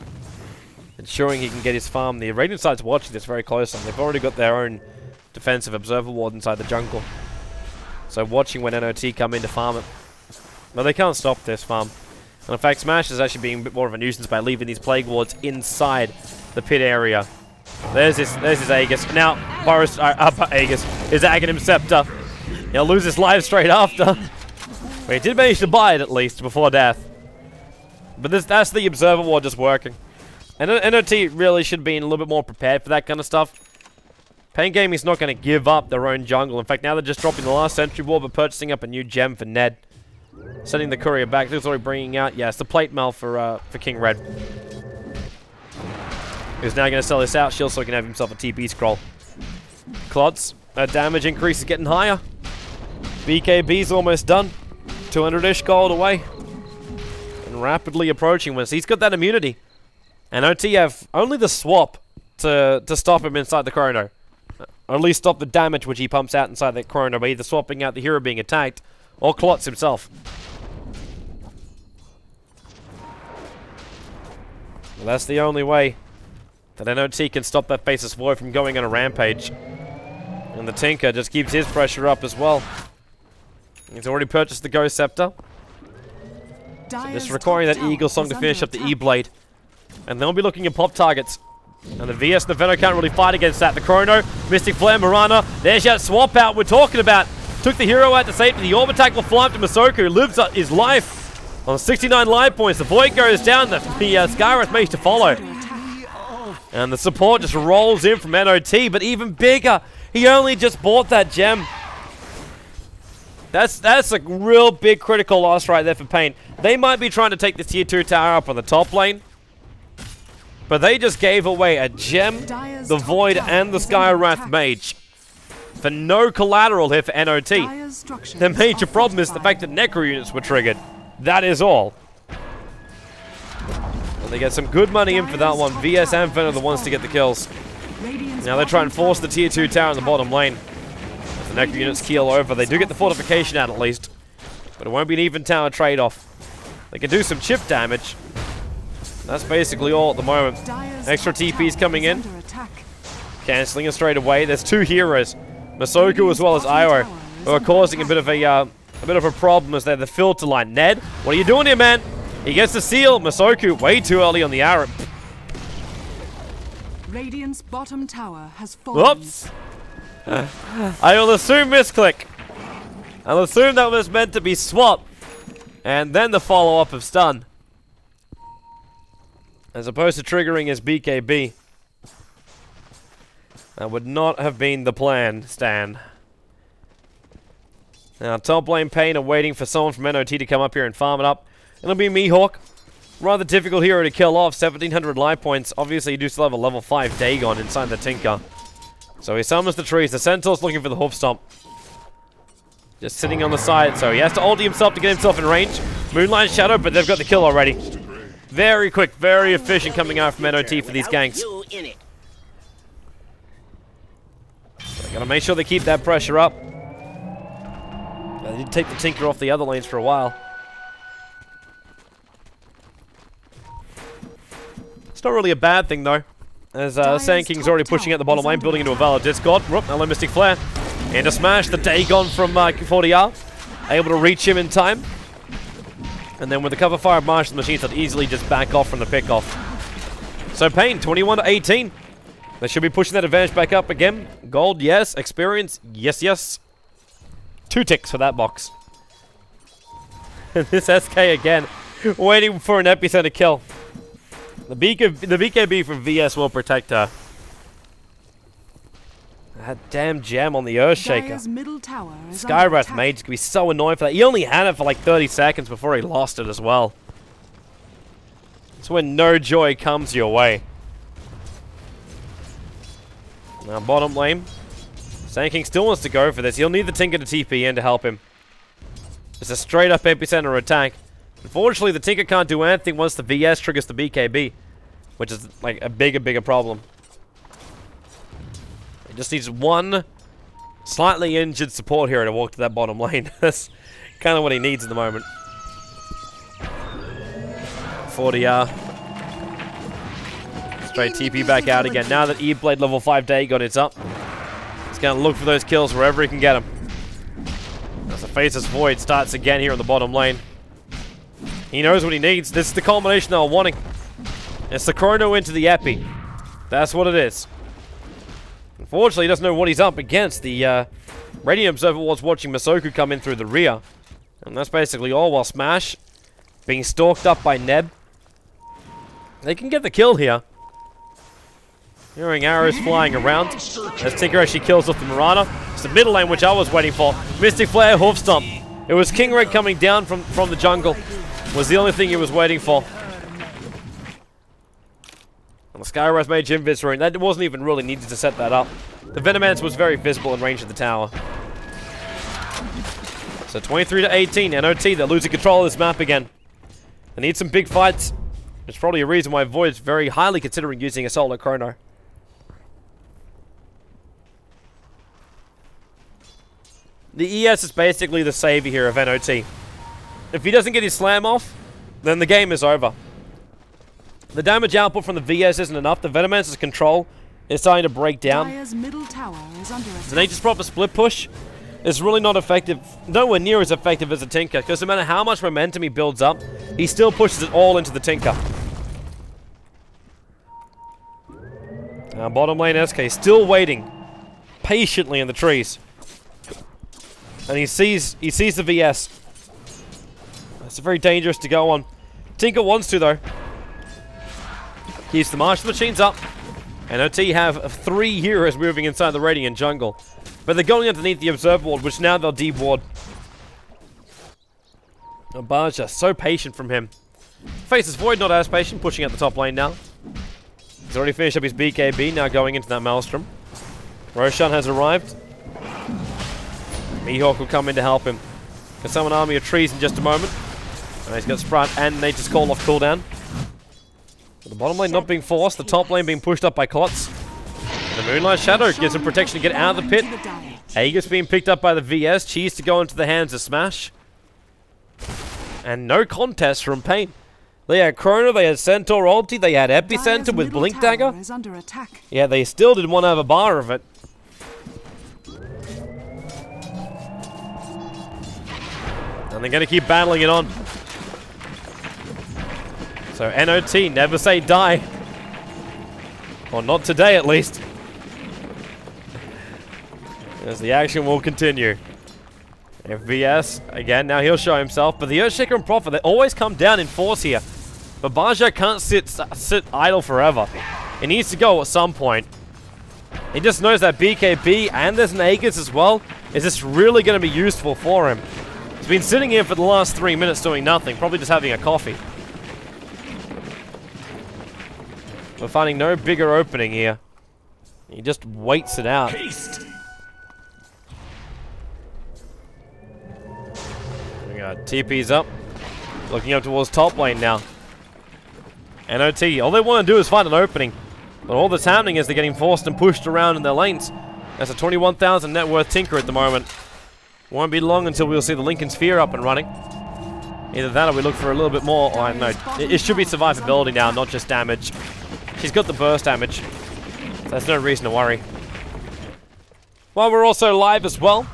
Ensuring he can get his farm. The Radiant side's watching this very closely. They've already got their own defensive observer ward inside the jungle. So watching when NoT come in to farm it. No, they can't stop this farm. And in fact, Smash is actually being a bit more of a nuisance by leaving these Plague Wards inside the pit area. There's his Aegis. Now, Boris, Aegis, his Aghanim Scepter. He'll lose his life straight after. But he did manage to buy it at least before death. But that's the Observer Ward just working. And NoT really should be a little bit more prepared for that kind of stuff. Pain Gaming's not going to give up their own jungle. In fact, now they're just dropping the last Sentry Ward but purchasing up a new gem for Ned. Sending the courier back. They're already bringing out, yes, the plate mail for King Red. He's now going to sell this out shield so he can have himself a TP scroll. Clods, damage increase is getting higher. BKB's almost done. 200-ish gold away. And rapidly approaching once he's got that immunity. And OT have only the swap to stop him inside the chrono. Or at least stop the damage which he pumps out inside that chrono by either swapping out the hero being attacked or Klotz himself. Well, that's the only way that NoT can stop that Faceless Void from going on a rampage. And the Tinker just keeps his pressure up as well. He's already purchased the Ghost Scepter. So just requiring that Eagle Song to finish up the E-Blade. And they'll be looking at pop targets. And the VS Neveno can't really fight against that. The Chrono, Mystic Flare, Mirana. There's that swap out we're talking about. Took the hero out to safety. The Orb Attack will fly up to Masoku, who lives up his life on 69 life points. The Void goes down. The Skywrath managed to follow. And the support just rolls in from NoT, but even bigger. He only just bought that gem. That's a real big critical loss right there for Pain. They might be trying to take the tier 2 tower up on the top lane. But they just gave away a gem, the Void, and the Skywrath Mage. For no collateral here for NoT. The major problem is the fact that Necro units were triggered. That is all. Well, they get some good money in for that one. VS and Fen are the ones to get the kills. Now they try and force the tier 2 tower in the bottom lane. As the Necro units keel over, they do get the fortification out at least. But it won't be an even tower trade-off. They can do some chip damage. That's basically all at the moment. Extra TPs coming in. Cancelling it straight away. There's two heroes. Masoku as well as Io, who are causing a bit of a problem as they're the filter line. Ned, what are you doing here, man? He gets the seal. Masoku way too early on the arrow. Radiant's bottom tower has fallen. Whoops. I will assume misclick. I'll assume that was meant to be swap. And then the follow-up of stun. As opposed to triggering his BKB. That would not have been the plan, Stan. Now, top lane Pain are waiting for someone from NoT to come up here and farm it up. It'll be Mihawk. Rather difficult hero to kill off. 1700 life points. Obviously, you do still have a level 5 Dagon inside the Tinker. So he summons the trees. The Centaur's looking for the hoof stomp. Just sitting on the side. So he has to ulti himself to get himself in range. Moonlight Shadow, but they've got the kill already. Very quick, very efficient coming out from NoT for these ganks. So gotta make sure they keep that pressure up. They did take the Tinker off the other lanes for a while. It's not really a bad thing though, as Sand King's already pushing out the bottom lane, building into a Valor Discord. Hello, Mystic Flare. And to smash the Dagon from 40R. Able to reach him in time. And then with the cover fire of Marshall Machines, they'll easily just back off from the pickoff. So Pain, 21-18. They should be pushing that advantage back up again. Gold, yes. Experience, yes, yes. 2 ticks for that box. And this SK again, waiting for an epicenter kill. The BKB from VS will protect her. That damn gem on the Earthshaker. Middle tower is Skywrath Mage could be so annoying for that. He only had it for like 30 seconds before he lost it as well. That's when no joy comes your way. Now bottom lane. Sand King still wants to go for this. He'll need the Tinker to TP in to help him. It's a straight up epicenter attack. Unfortunately, the Tinker can't do anything once the VS triggers the BKB, which is like a bigger problem. He just needs one slightly injured support hero to walk to that bottom lane. That's kind of what he needs at the moment. 40R. Straight TP back out again. Now that E-Blade level 5 Dagon is up, he's going to look for those kills wherever he can get them. As the Faceless Void starts again here on the bottom lane. He knows what he needs. This is the culmination they were wanting. It's the chrono into the epi. That's what it is. Unfortunately, he doesn't know what he's up against. The Radiant Observer was watching Masoku come in through the rear. And that's basically all, while Smash being stalked up by Neb. They can get the kill here. Hearing arrows flying around as Tinker actually kills off the Mirana. It's the middle lane which I was waiting for. Mystic Flare, Hoof Stomp. It was King Red coming down from the jungle. Was the only thing he was waiting for. And the Skywrath Mage Invis rune, that wasn't even really needed to set that up. The Venomance was very visible in range of the tower. So 23-18, NoT, they're losing control of this map again. They need some big fights. There's probably a reason why Void's very highly considering using a solo chrono. The ES is basically the savior here of NoT. If he doesn't get his slam off, then the game is over. The damage output from the VS isn't enough. The Venomancer's control is starting to break down. Middle tower is under attack. The Nature's proper split push is really not effective, nowhere near as effective as a Tinker, because no matter how much momentum he builds up, he still pushes it all into the Tinker. Now bottom lane SK still waiting patiently in the trees. And he sees the VS. It's very dangerous to go on. Tinker wants to though. Keeps the Marshall Machines up. And NoT have 3 heroes moving inside the Radiant jungle. But they're going underneath the Observer Ward, which now they'll deward. Baja, so patient from him. Faceless Void not as patient, pushing at the top lane now. He's already finished up his BKB, now going into that Maelstrom. Roshan has arrived. Mihawk will come in to help him. Can summon an army of trees in just a moment. And he's got Sprite and Nature's Call off cooldown. But the bottom lane not being forced, the top lane being pushed up by Klotz. The Moonlight Shadow gives him protection to get out of the pit. Aegis being picked up by the VS. Cheese to go into the hands of Smash. And no contest from Pain. They had Chrono, they had Centaur ulti, they had Epicenter with Blink Dagger. Yeah, they still didn't want to have a bar of it. And they're going to keep battling it on. So NoT, never say die. Or not today at least. As the action will continue. FVS, again, now he'll show himself. But the Earthshaker and Prophet, they always come down in force here. But Baja can't sit idle forever. He needs to go at some point. He just knows that BKB and there's an Aegis as well. Is this really going to be useful for him? He's been sitting here for the last 3 minutes doing nothing. Probably just having a coffee. We're finding no bigger opening here. He just waits it out. Haste. We got TP's up. Looking up towards top lane now. NoT, all they want to do is find an opening. But all that's happening is they're getting forced and pushed around in their lanes. That's a 21,000 net worth Tinker at the moment. Won't be long until we'll see the Lincoln Sphere up and running. Either that or we look for a little bit more. Oh, no, it should be survivability now, not just damage. She's got the burst damage. So there's no reason to worry. Well, we're also live as well.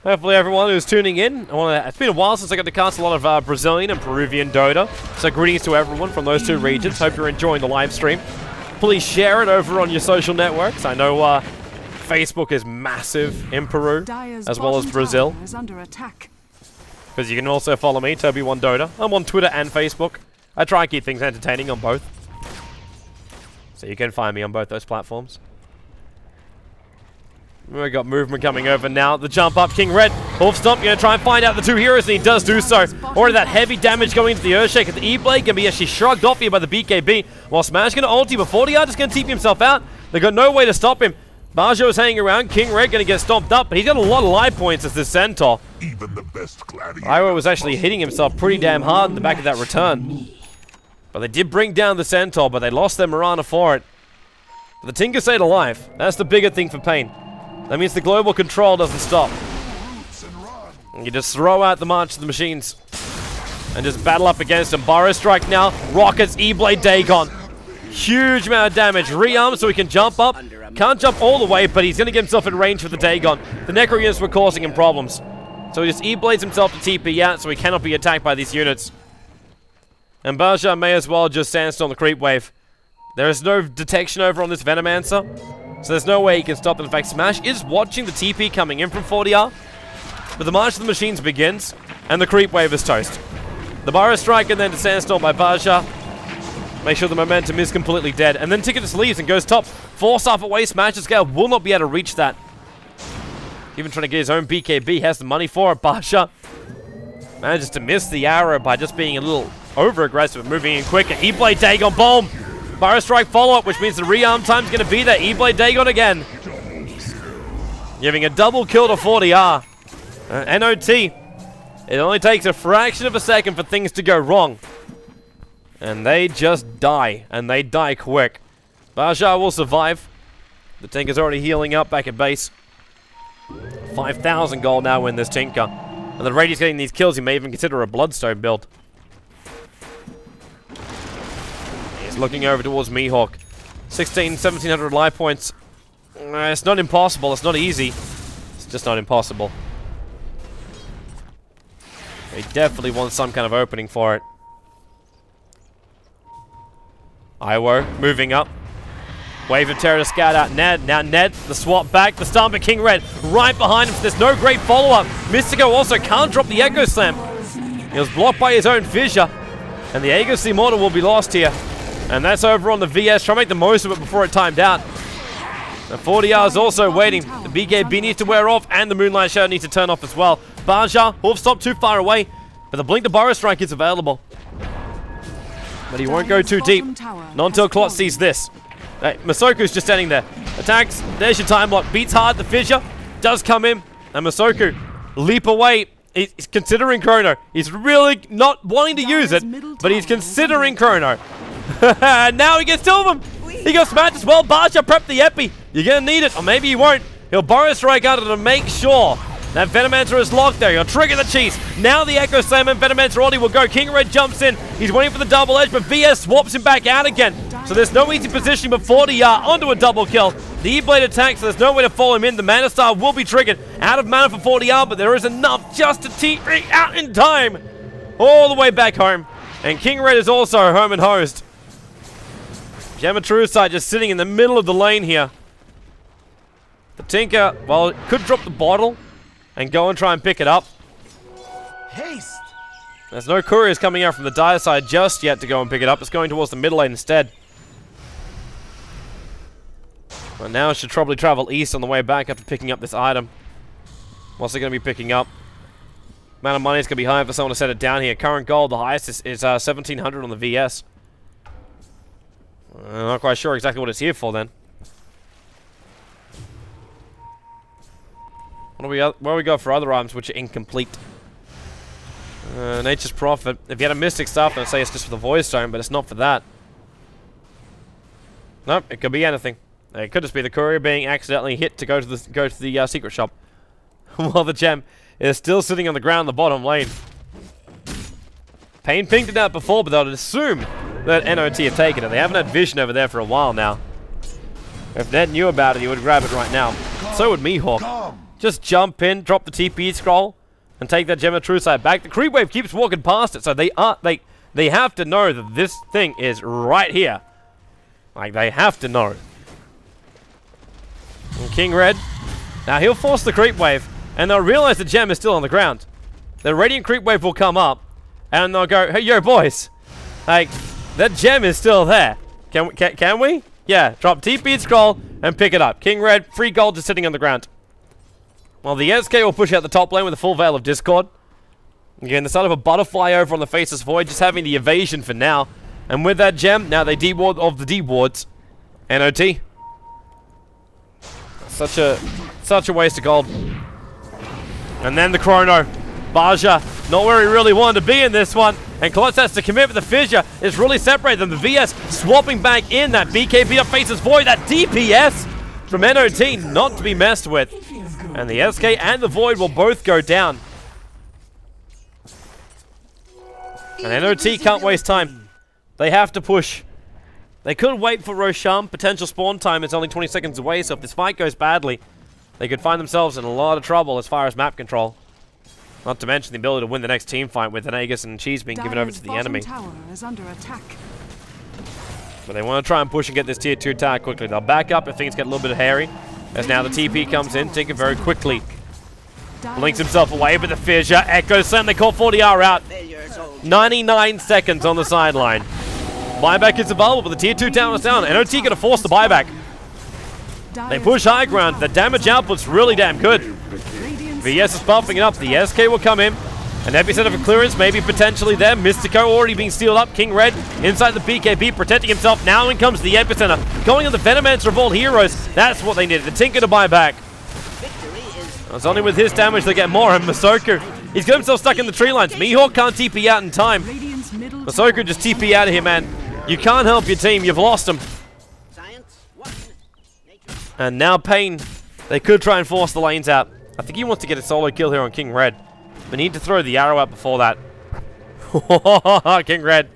Hopefully everyone who's tuning in, it's been a while since I got to cast a lot of Brazilian and Peruvian Dota, so greetings to everyone from those two regions. Hope you're enjoying the live stream. Please share it over on your social networks. I know Facebook is massive in Peru, as well as Brazil. Because you can also follow me, Toby1Dota. I'm on Twitter and Facebook. I try and keep things entertaining on both. So you can find me on both those platforms. We got movement coming over now. The jump up, King Red. Wolf Stomp, going to try and find out the two heroes, and he does do so. Already that heavy damage going into the Earthshake. The E-Blade can be actually shrugged off here by the BKB. While Smash going to ulti, but 40R just going to TP himself out. They've got no way to stop him. Bajo is hanging around. King Red going to get stomped up, but he's got a lot of life points as this Centaur. Even the best gladiator Iroh was actually hitting himself pretty damn hard in the back of that return. But they did bring down the Centaur, but they lost their Mirana for it. But the Tinker stayed alive. That's the bigger thing for Pain. That means the global control doesn't stop. You just throw out the March of the Machines and just battle up against them. Burrow Strike now. Rockets, E-Blade, Dagon. Huge amount of damage. Rearm so he can jump up. Can't jump all the way, but he's going to get himself in range for the Dagon. The Necro units were causing him problems. So he just E-Blades himself to TP out so he cannot be attacked by these units. And Baja may as well just stand still on the creep wave. There is no detection over on this Venomancer. So there's no way he can stop them. In fact, Smash is watching the TP coming in from 40R. But the March of the Machines begins, and the creep wave is toast. The Burrow Strike and then the Sandstorm by Baja. Make sure the momentum is completely dead. And then Ticket just leaves and goes top. Force off away, Smash scale will not be able to reach that. Even trying to get his own BKB, has the money for it. Baja manages to miss the arrow by just being a little over-aggressive and moving in quicker. E-Blade Dagon, boom! Burrow Strike follow-up, which means the rearm time's going to be there. E-Blade Dagon again. Giving a double kill to 40R. NoT. It only takes a fraction of a second for things to go wrong. And they just die. And they die quick. Baja will survive. The Tinker's already healing up back at base. 5,000 gold now in this Tinker. And the rate he's getting these kills, he may even consider a Bloodstone build. Looking over towards Mihawk. 1,700 life points. It's not impossible. It's not easy. It's just not impossible. He definitely wants some kind of opening for it. Iwo moving up. Wave of Terror to scout out Ned. Now Ned, the swap back. The Stomper King Red right behind him. So there's no great follow-up. Mystico also can't drop the Echo Slam. He was blocked by his own fissure. And the Aegis Immortal will be lost here. And that's over on the VS. Try to make the most of it before it timed out. The 40R is also waiting. The BKB needs to wear off, and the Moonlight Shadow needs to turn off as well. Baja, Wolf Stop too far away, but the Blink to Burrow Strike is available. But he won't go too deep. Not until Clot sees this. Hey, Masoku's just standing there. Attacks, there's your time block. Beats hard, the fissure does come in. And Masoku, leap away. He's considering Chrono. He's really not wanting to use it, but he's considering Chrono. Now he gets two of them. He got smashed as well. Baja prep the Epi. You're going to need it, or maybe he won't. He'll Burrow Strike out to make sure that Venomancer is locked there. He'll trigger the cheese. Now the Echo Slam and Venomancer Audi will go. King Red jumps in. He's waiting for the double edge, but VS swaps him back out again. So there's no easy positioning, but 40R onto a double kill. The E-Blade attacks, so there's no way to follow him in. The Mana Star will be triggered. Out of mana for 40R, but there is enough just to TP out in time. All the way back home. And King Red is also home and hosed. Gematrucite just sitting in the middle of the lane here. The Tinker, well, could drop the bottle and go and try and pick it up. Haste. There's no couriers coming out from the Dire side just yet to go and pick it up. It's going towards the middle lane instead. Well, now it should probably travel east on the way back after picking up this item. What's it going to be picking up? Amount of money is going to be high for someone to set it down here. Current gold, the highest is 1,700 on the VS. I'm not quite sure exactly what it's here for then. What do we got for other items which are incomplete? Nature's Prophet. If you had a Mystic Staff, then I'd say it's just for the Void Stone, but it's not for that. Nope, it could be anything. It could just be the courier being accidentally hit to go to the secret shop, while the gem is still sitting on the ground in the bottom lane. Pain pinked it out before, but they'll assume that NoT have taken it. They haven't had vision over there for a while now. If Ned knew about it, he would grab it right now. So would Mihawk. just jump in, drop the TP scroll, and take that gem of true sight back. The creep wave keeps walking past it, so they have to know that this thing is right here. Like, they have to know. And King Red, now he'll force the creep wave, and they'll realize the gem is still on the ground. The Radiant creep wave will come up, and they'll go, hey, yo, boys. Like, that gem is still there. Can we? Yeah, drop TP and scroll, and pick it up. King Red, free gold just sitting on the ground. Well, the SK will push out the top lane with a full Veil of Discord. Again, the start of a butterfly over on the Faceless Void, just having the evasion for now. And with that gem, now they deward of the dewards. NoT. Such a waste of gold. And then the Chrono. Baja, not where he really wanted to be in this one. And Klutz has to commit, but the fissure is really separated them. The VS swapping back in that BKB up Faceless Void. That DPS from NoT not to be messed with. And the SK and the Void will both go down. And NoT can't waste time. They have to push. They could wait for Roshan. Potential spawn time is only 20 seconds away, so if this fight goes badly, they could find themselves in a lot of trouble as far as map control. Not to mention the ability to win the next team fight with an Aegis and Cheese being given over to the enemy. Tower is under attack. But they want to try and push and get this tier 2 tower quickly. They'll back up if things get a little bit hairy. As now the TP comes in, Tinker very quickly. Blinks himself away, but the fissure. Echo Slam, they call 40R out. 99 seconds on the sideline. Buyback is available, but the tier 2 tower is down. NoT gonna force the buyback. They push high ground. The damage output's really damn good. VS is buffing it up. The SK will come in. An epicenter for clearance, maybe potentially there. Mystico already being sealed up. King Red inside the BKB, protecting himself. Now in comes the epicenter. Going on the Venomancer of all heroes. That's what they needed. The Tinker to buy back. It's only with his damage they get more. And Masoku, he's got himself stuck in the tree lines. Mihawk can't TP out in time. Masoku just TP out of here, man. You can't help your team. You've lost them. And now Pain. They could try and force the lanes out. I think he wants to get a solo kill here on King Red. We need to throw the arrow out before that. King Red.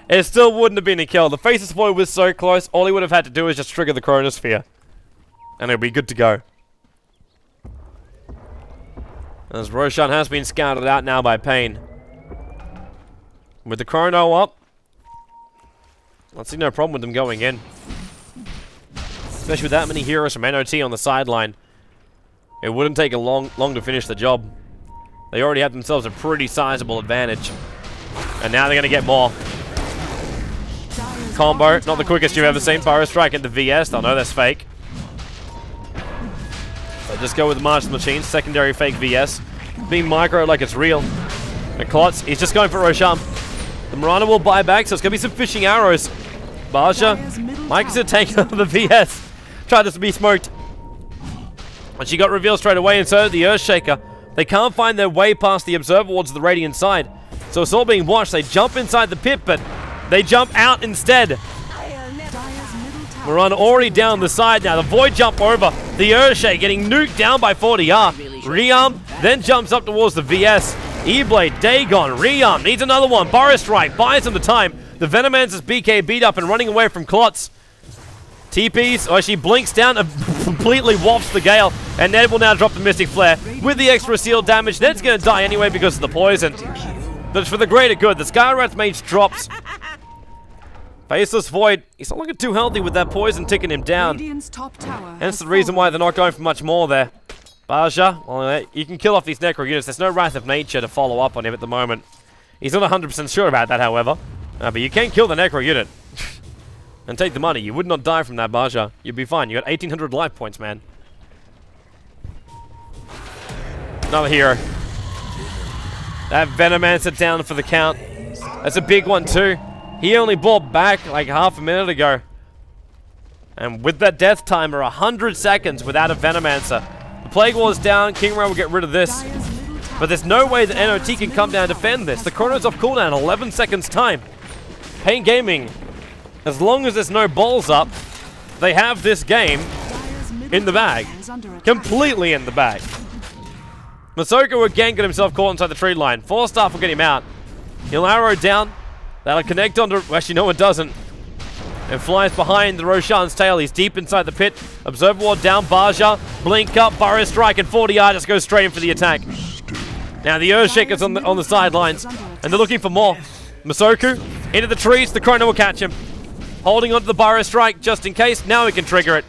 It still wouldn't have been a kill. The Faceless Void was so close, all he would have had to do is just trigger the Chronosphere. And it'll be good to go. As Roshan has been scouted out now by Pain. With the Chrono up, I see no problem with them going in. Especially with that many heroes from NoT on the sideline. It wouldn't take long to finish the job. They already have themselves a pretty sizable advantage. And now they're going to get more. Combo, not the quickest you've ever seen. Pyro Strike into VS. They'll know that's fake. So just go with the Martial Machine. Secondary fake VS. Being micro like it's real. And Klutz, he's just going for Roshan. The Mirana will buy back, so it's going to be some fishing arrows. Baja, Mike is going to take the VS. Tried to be smoked. And she got revealed straight away, and so the Earthshaker. They can't find their way past the Observer Wards to the Radiant side. So it's all being watched. They jump inside the pit, but they jump out instead. Mirana already down the side now. The Void jump over. The Earthshaker getting nuked down by 40R. Rearm then jumps up towards the VS. E-Blade, Dagon, Rearm needs another one. Pyro Strike buys him the time. The Venomancer's BK beat up and running away from Klutz. TPs, oh, she blinks down and completely wafts the Gale. And Ned will now drop the Mystic Flare. With the extra seal damage, Ned's going to die anyway because of the poison. But it's for the greater good. The Skywrath Mage drops. Faceless Void, he's not looking too healthy with that poison ticking him down. Hence the reason why they're not going for much more there. Baja, well, you can kill off these Necro units. There's no Wrath of Nature to follow up on him at the moment. He's not 100% sure about that, however. But you can kill the Necro unit. And take the money. You would not die from that, Baja. You'd be fine. You got 1,800 life points, man. Another hero. That Venomancer down for the count. That's a big one, too. He only bought back like half a minute ago. And with that death timer, 100 seconds without a Venomancer. The Plague Wall's down. King Ray will get rid of this. But there's no way that NoT can come down and defend this. The Chrono's off cooldown, 11 seconds time. Pain Gaming, as long as there's no balls up, they have this game in the bag. Completely in the bag. Masoku again got himself caught inside the tree line. 4-staff will get him out. He'll arrow down. That'll connect onto... Actually, no, it doesn't. and flies behind the Roshan's tail. He's deep inside the pit. Observer Ward down, Baja, blink up, Burrow strike, and 40R just goes straight in for the attack. Now the Earthshaker's on the sidelines, and they're looking for more. Masoku into the trees, the Chrono will catch him. Holding onto the Burrow strike just in case, now he can trigger it.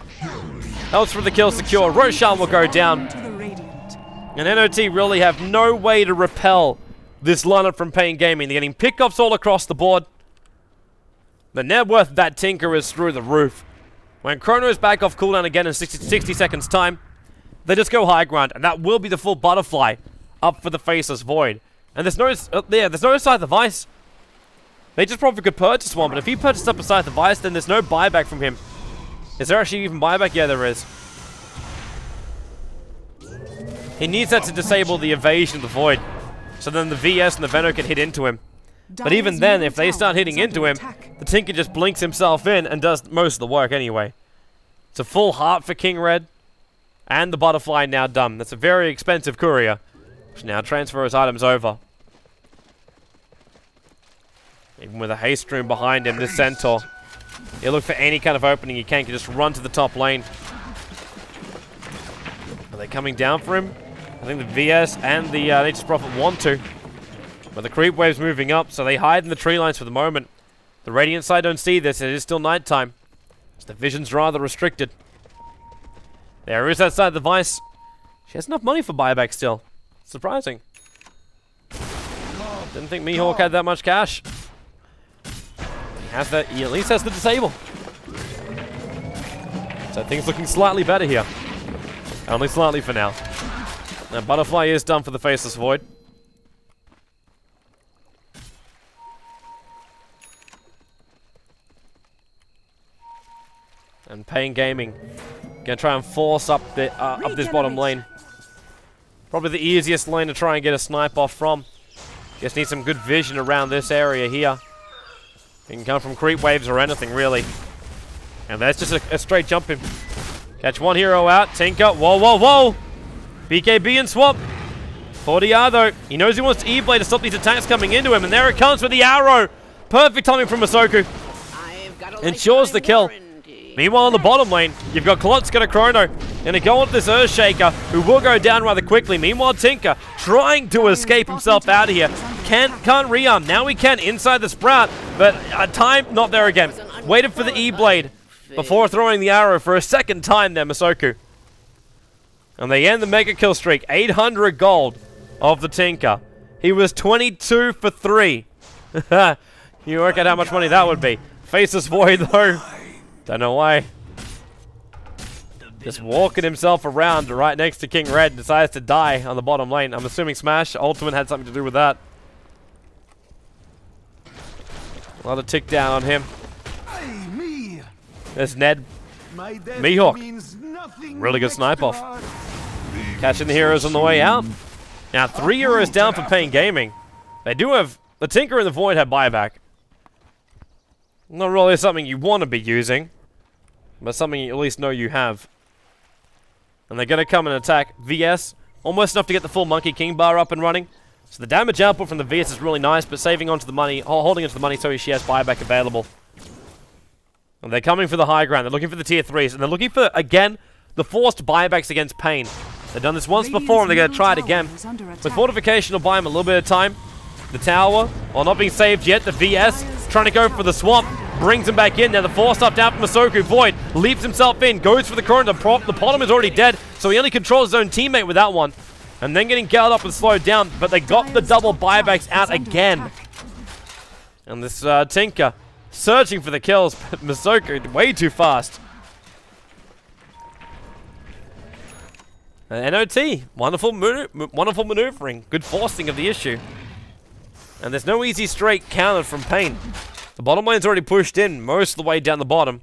Helps for the kill secure, Roshan will go down. And NoT really have no way to repel this lineup from Pain Gaming. They're getting pickoffs all across the board. The net worth of that Tinker is through the roof. When Chrono is back off cooldown again in 60 seconds time, they just go high ground, and that will be the full butterfly up for the Faceless Void. And there's no Scythe of Ice. They just probably could purchase one, but if he purchased up a Scythe of Ice, then there's no buyback from him. Is there actually even buyback? Yeah, there is. He needs that to disable the evasion of the Void, so then the VS and the Venom can hit into him. But even then, if they start hitting into him, the Tinker just blinks himself in and does most of the work anyway. It's a full heart for King Red, and the Butterfly now done. That's a very expensive courier, which now transfers items over. Even with a haste room behind him, this Centaur, he'll look for any kind of opening he can just run to the top lane. Are they coming down for him? I think the VS and the Nature's Prophet want to. But the creep wave's moving up, so they hide in the tree lines for the moment. The Radiant side don't see this, it is still nighttime. So the vision's rather restricted. There is that side of the Vice. She has enough money for buyback still. Surprising. Didn't think Mihawk had that much cash. He at least has the disable. So things looking slightly better here. Only slightly for now. Now Butterfly is done for the Faceless Void. And Pain Gaming gonna try and force up this bottom lane. Probably the easiest lane to try and get a snipe off from. Just need some good vision around this area here. It can come from creep waves or anything, really. And that's just a straight jump in. Catch one hero out. Tinker. Whoa, whoa, whoa! BKB and swap. 40R though. He knows he wants to E-Blade to stop these attacks coming into him. And there it comes with the arrow. Perfect timing from Masoku. Ensures the kill. Meanwhile, in the bottom lane, you've got Klotz, got a Chrono, and to go on this Earthshaker, who will go down rather quickly. Meanwhile, Tinker trying to escape himself out of here. Can't rearm. Now he can inside the Sprout, but time not there again. Waited for the E-Blade before throwing the arrow for a second time there, Masoku. And they end the mega kill streak. 800 gold of the Tinker. He was 22 for 3. You work out how much money that would be. Faceless Void though. Don't know why. Just walking himself around right next to King Red. Decides to die on the bottom lane. I'm assuming Smash Ultimate had something to do with that. A lot of tick down on him. There's Ned. Mihawk. Really good snipe off. Catching the heroes on the way out. Now 3 heroes down for Pain Gaming. They do have... The Tinker and the Void have buyback. Not really something you want to be using, but something you at least know you have. And they're going to come and attack VS. Almost enough to get the full Monkey King bar up and running. So the damage output from the VS is really nice, but saving onto the money, holding onto the money so she has buyback available. And they're coming for the high ground. They're looking for the tier 3s. And they're looking for, again, the forced buybacks against Pain. They've done this once before, and they're going to try it again. With Fortification, will buy them a little bit of time. The tower, while not being saved yet, the VS trying to go for the swamp, brings him back in. Now the 4-star down from Masoku. Void leaps himself in, goes for the Chrono. The bottom is already dead, so he only controls his own teammate with that one. And then getting galled up and slowed down, but they got the double buybacks out again. And this Tinker searching for the kills, but Masoku way too fast. And NoT, wonderful maneuvering, good forcing of the issue. And there's no easy straight counter from Pain. The bottom lane's already pushed in most of the way down the bottom.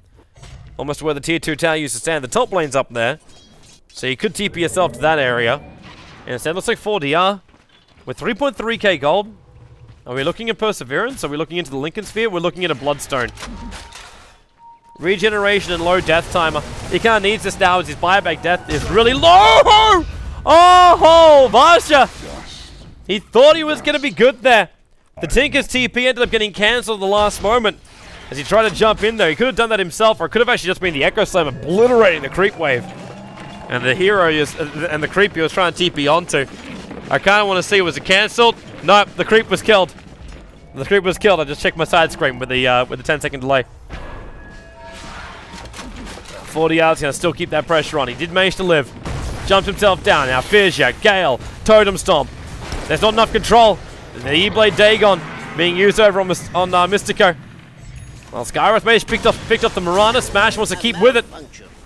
Almost where the tier 2 tower used to stand. The top lane's up there. So you could TP yourself to that area. And instead, looks like 4DR. With 3.3k gold. Are we looking at Perseverance? Are we looking into the Lincoln Sphere? We're looking at a Bloodstone. Regeneration and low death timer. He kind of needs this now as his buyback death is really low! Oh, Varsha! He thought he was going to be good there. The Tinker's TP ended up getting cancelled at the last moment. As he tried to jump in there, he could have done that himself, or it could have actually just been the Echo Slam obliterating the creep wave. And the hero and the creep he was trying to TP onto. I kind of want to see, was it cancelled? Nope, the creep was killed. The creep was killed. I just checked my side screen with the 10-second delay. 40 yards, gonna still keep that pressure on. He did manage to live. Jumps himself down. Now Fissure, Gale, Totem Stomp. There's not enough control. The E-Blade Dagon being used over on Mystico. Well, Skywrath Mage picked up the Mirana. Smash wants to keep with it.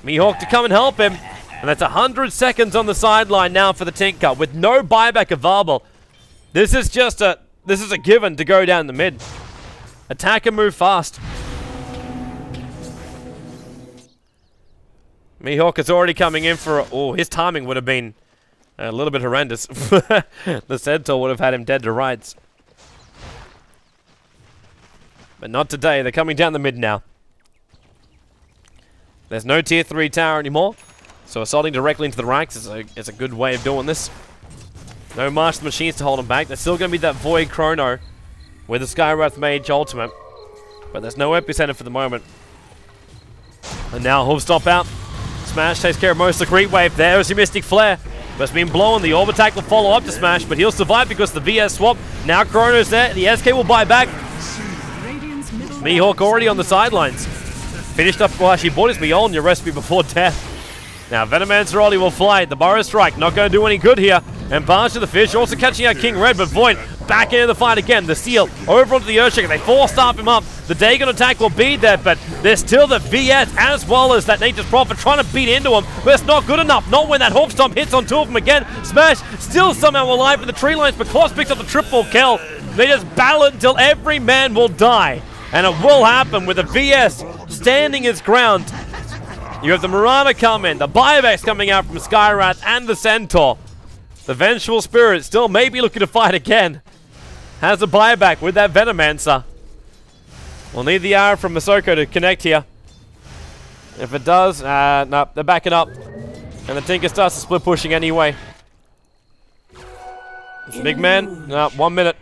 Mihawk to come and help him. And that's 100 seconds on the sideline now for the Tinker with no buyback available. This is a given to go down the mid. Attack and move fast. Mihawk is already coming in for his timing would have been a little bit horrendous. The Centaur would have had him dead to rights. But not today. They're coming down the mid now. There's no tier 3 tower anymore. So assaulting directly into the ranks is a good way of doing this. No Master Machines to hold them back. There's still going to be that Void Chrono with the Skywrath Mage ultimate. But there's no Epicenter for the moment. And now Hoof Stomp out. Smash takes care of most of the creep wave. There's your Mystic Flare. But it's been blown. The Orb Attack will follow up to Smash, but he'll survive because of the VS swap. Now Chrono's there. The SK will buy back. Mihawk already on the sidelines. Finished up, well, actually bought his Mjolnir recipe before death. Now Venomancer Ollie will fly. The Burrow Strike not going to do any good here. And Barge to the Fish also catching out King Red, but Void back into the fight again. The Seal over onto the Earthshaker. They force-staff him up. The Dagon attack will be there, but there's still the VS as well as that Nature's Prophet trying to beat into him, but it's not good enough. Not when that Hoof Stomp hits on two of them again. Smash still somehow alive in the tree lines, but Klaus picks up the triple kill. They just battle it until every man will die. And it will happen with the VS standing his ground. You have the Mirana come in, the buybacks coming out from Skywrath and the Centaur. The Vengeful Spirit still may be looking to fight again. Has a buyback with that Venomancer. We'll need the arrow from Masoko to connect here. If it does, no, they're backing up. And the Tinker starts to split pushing anyway. It's big man. No, 1 minute.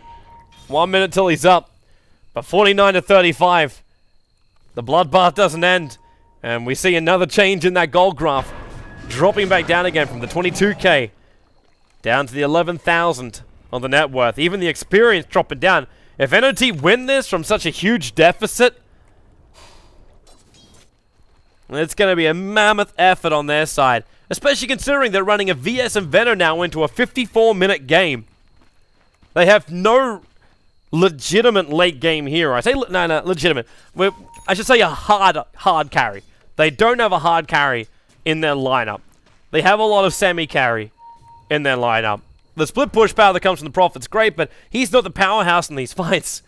1 minute till he's up. But 49 to 35. The bloodbath doesn't end. And we see another change in that gold graph. Dropping back down again from the 22k. Down to the 11,000 on the net worth. Even the experience dropping down. If NoT win this from such a huge deficit, it's going to be a mammoth effort on their side. Especially considering they're running a VS and Veno now into a 54-minute game. They have no legitimate late game hero. I say no, legitimate. I should say a hard carry. They don't have a hard carry in their lineup. They have a lot of semi-carry in their lineup. The split push power that comes from the Prophet's great, but he's not the powerhouse in these fights.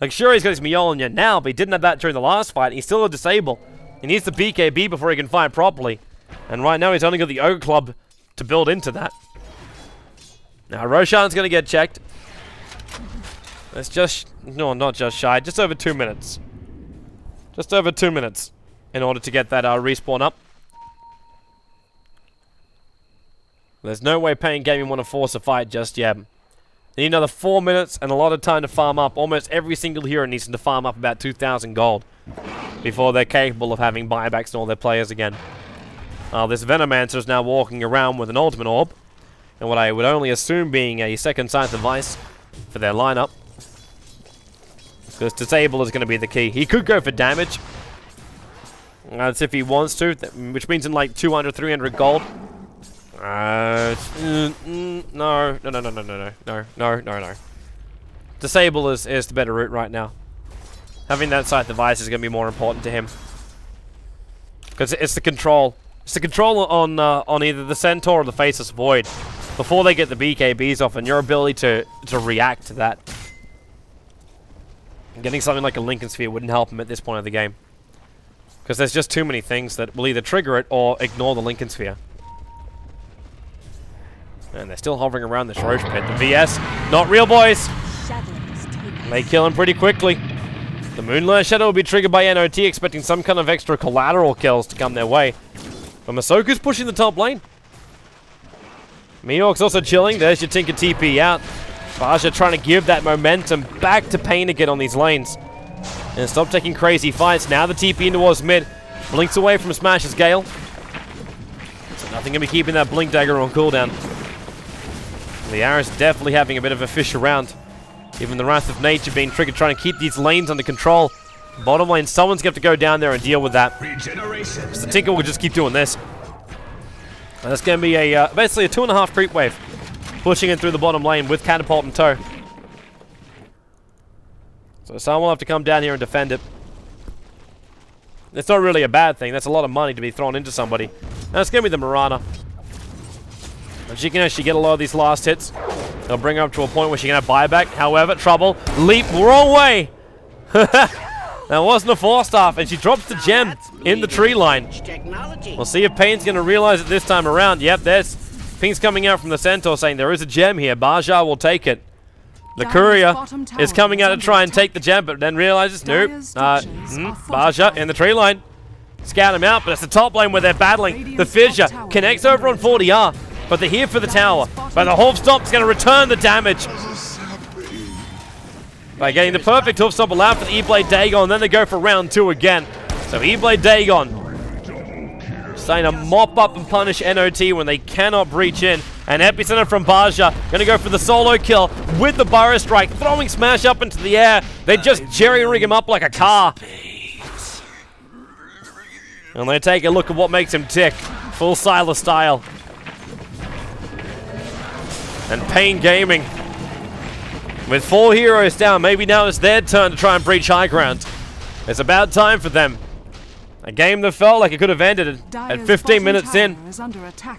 Like, sure, he's got his Mjolnir now, but he didn't have that during the last fight. He's still a disable. He needs the BKB before he can fight properly. And right now, he's only got the Ogre Club to build into that. Now, Roshan's going to get checked. It's just... No, not just shy. Just over 2 minutes. Just over 2 minutes in order to get that respawn up. There's no way Pain Gaming want to force a fight just yet. They need another 4 minutes and a lot of time to farm up. Almost every single hero needs to farm up about 2,000 gold before they're capable of having buybacks on all their players again. This Venomancer is now walking around with an Ultimate Orb, and what I would only assume being a second sight device for their lineup. Because Disable is going to be the key. He could go for damage. That's if he wants to, which means in like 200, 300 gold. No. Disable is the better route right now. Having that sight device is going to be more important to him. Because it's the control. It's the control on either the Centaur or the Faceless Void before they get the BKBs off, and your ability to react to that. Getting something like a Lincoln Sphere wouldn't help him at this point of the game. Because there's just too many things that will either trigger it or ignore the Lincoln Sphere. And they're still hovering around this Roche Pit. The VS, not real, boys. They kill him pretty quickly. The Moonlight Shadow will be triggered by NoT, expecting some kind of extra collateral kills to come their way. But Masoku's pushing the top lane. Mihawk's also chilling. There's your Tinker TP out. Baja trying to give that momentum back to Pain again on these lanes. And stop taking crazy fights. Now the TP in towards mid. Blinks away from Smash's Gale. So nothing can be keeping that Blink Dagger on cooldown. The Arrows definitely having a bit of a fish around. Even the Wrath of Nature being triggered, trying to keep these lanes under control. Bottom lane, someone's going to have to go down there and deal with that. So Tinker will just keep doing this. And that's going to be a basically a 2.5 creep wave. Pushing in through the bottom lane with Catapult in tow. So someone will have to come down here and defend it. It's not really a bad thing. That's a lot of money to be thrown into somebody. Now it's going to be the Mirana. And she can actually get a lot of these last hits. They'll bring her up to a point where she can have buyback. However, trouble. Leap, wrong way! That wasn't a 4-star, and she drops the gem in the tree line. We'll see if Pain's going to realize it this time around. Yep, there's Ping's coming out from the Centaur saying there is a gem here. Baja will take it. The courier is coming out to try and take the gem, but then realizes, nope. Baja in the tree line. Scout him out, but it's the top lane where they're battling. The Fissure connects over on 40R, but they're here for the tower. But the Hoof Stomp's going to return the damage by getting the perfect Hoof Stomp allowed for the E-Blade Dagon, and then they go for round 2 again. So E-Blade Dagon starting to mop up and punish NoT when they cannot breach in. And Epicenter from Baja going to go for the solo kill with the Burrow Strike, throwing Smash up into the air. They just jerry-rig him up like a car. And they take a look at what makes him tick. Full Sylar style. And Pain Gaming, with 4 heroes down, maybe now it's their turn to try and breach high ground. It's about time for them. A game that felt like it could have ended at 15 minutes in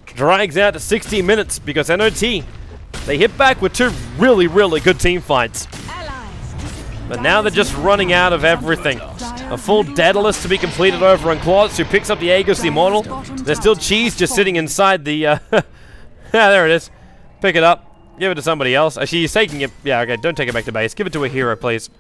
drags out to 60 minutes because NoT, they hit back with 2 really, really good team fights. But now they're just running out of everything. A full Daedalus to be completed over on Claws, who picks up the Aegis the Immortal. There's still Cheese just sitting inside the... yeah, there it is. Pick it up. Give it to somebody else. Actually, he's taking it... Yeah, okay, don't take it back to base. Give it to a hero, please.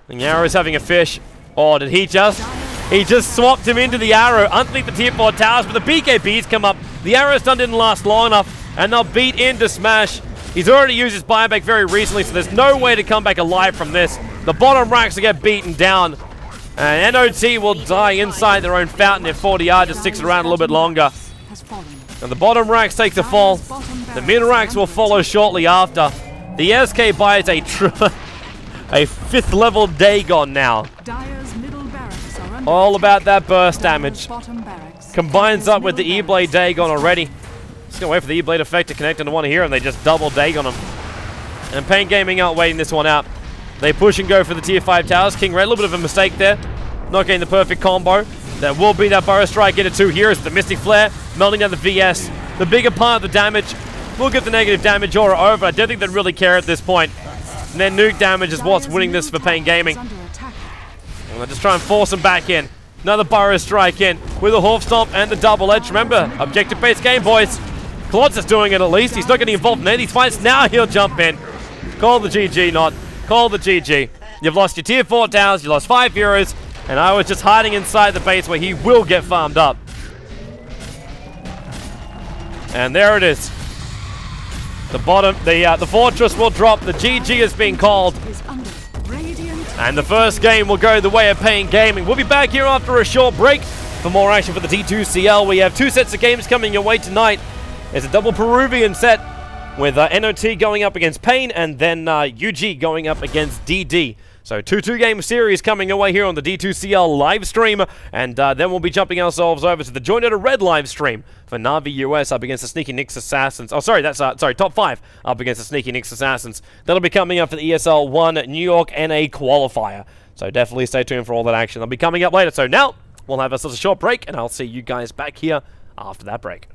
And Yarrow's having a fish. Oh, did he just... He just swapped him into the Arrow underneath the tier 4 towers, but the BKBs come up. The Arrow stun didn't last long enough, and they'll beat into Smash. He's already used his buyback very recently, so there's no way to come back alive from this. The bottom racks will get beaten down, and NoT will die inside their own fountain if 40R just sticks around a little bit longer. And the bottom racks takes a fall. The mid racks will follow shortly after. The SK buys a 5th level Dagon now. All about that burst damage. Combines up with the E-Blade Dagon already. Just gonna wait for the E-Blade effect to connect into one here, and they just double Dagon him. And Pain Gaming out waiting this one out. They push and go for the tier 5 towers. King Red, a little bit of a mistake there. Not getting the perfect combo. There will be that Burrow Strike into 2 heroes. The Mystic Flare melting down the VS. The bigger part of the damage. We'll get the negative damage aura over. I don't think they'd really care at this point. And then nuke damage is what's winning this for Pain Gaming. And they'll just try and force him back in. Another Burrow Strike in with a Hoof Stomp and the double edge. Remember, objective-based game, boys. Klotz is doing it at least. He's not getting involved in any of these fights. Now he'll jump in. Call the GG, NoT. Call the GG. You've lost your tier 4 towers. You lost 5 heroes. And I was just hiding inside the base where he will get farmed up. And there it is. The bottom, the fortress will drop. The GG is being called. And the first game will go the way of Pain Gaming. We'll be back here after a short break for more action for the D2CL. We have 2 sets of games coming your way tonight. It's a double Peruvian set with NoT going up against Pain and then UG going up against DD. So 2 game series coming away here on the D2CL live stream, and then we'll be jumping ourselves over to the Join Dota Red live stream for Na'Vi US up against the Sneaky Nyx Assassins. Oh, sorry, that's top 5 up against the Sneaky Nyx Assassins. That'll be coming up for the ESL 1 New York NA qualifier. So definitely stay tuned for all that action. That'll be coming up later. So now we'll have ourselves a short break, and I'll see you guys back here after that break.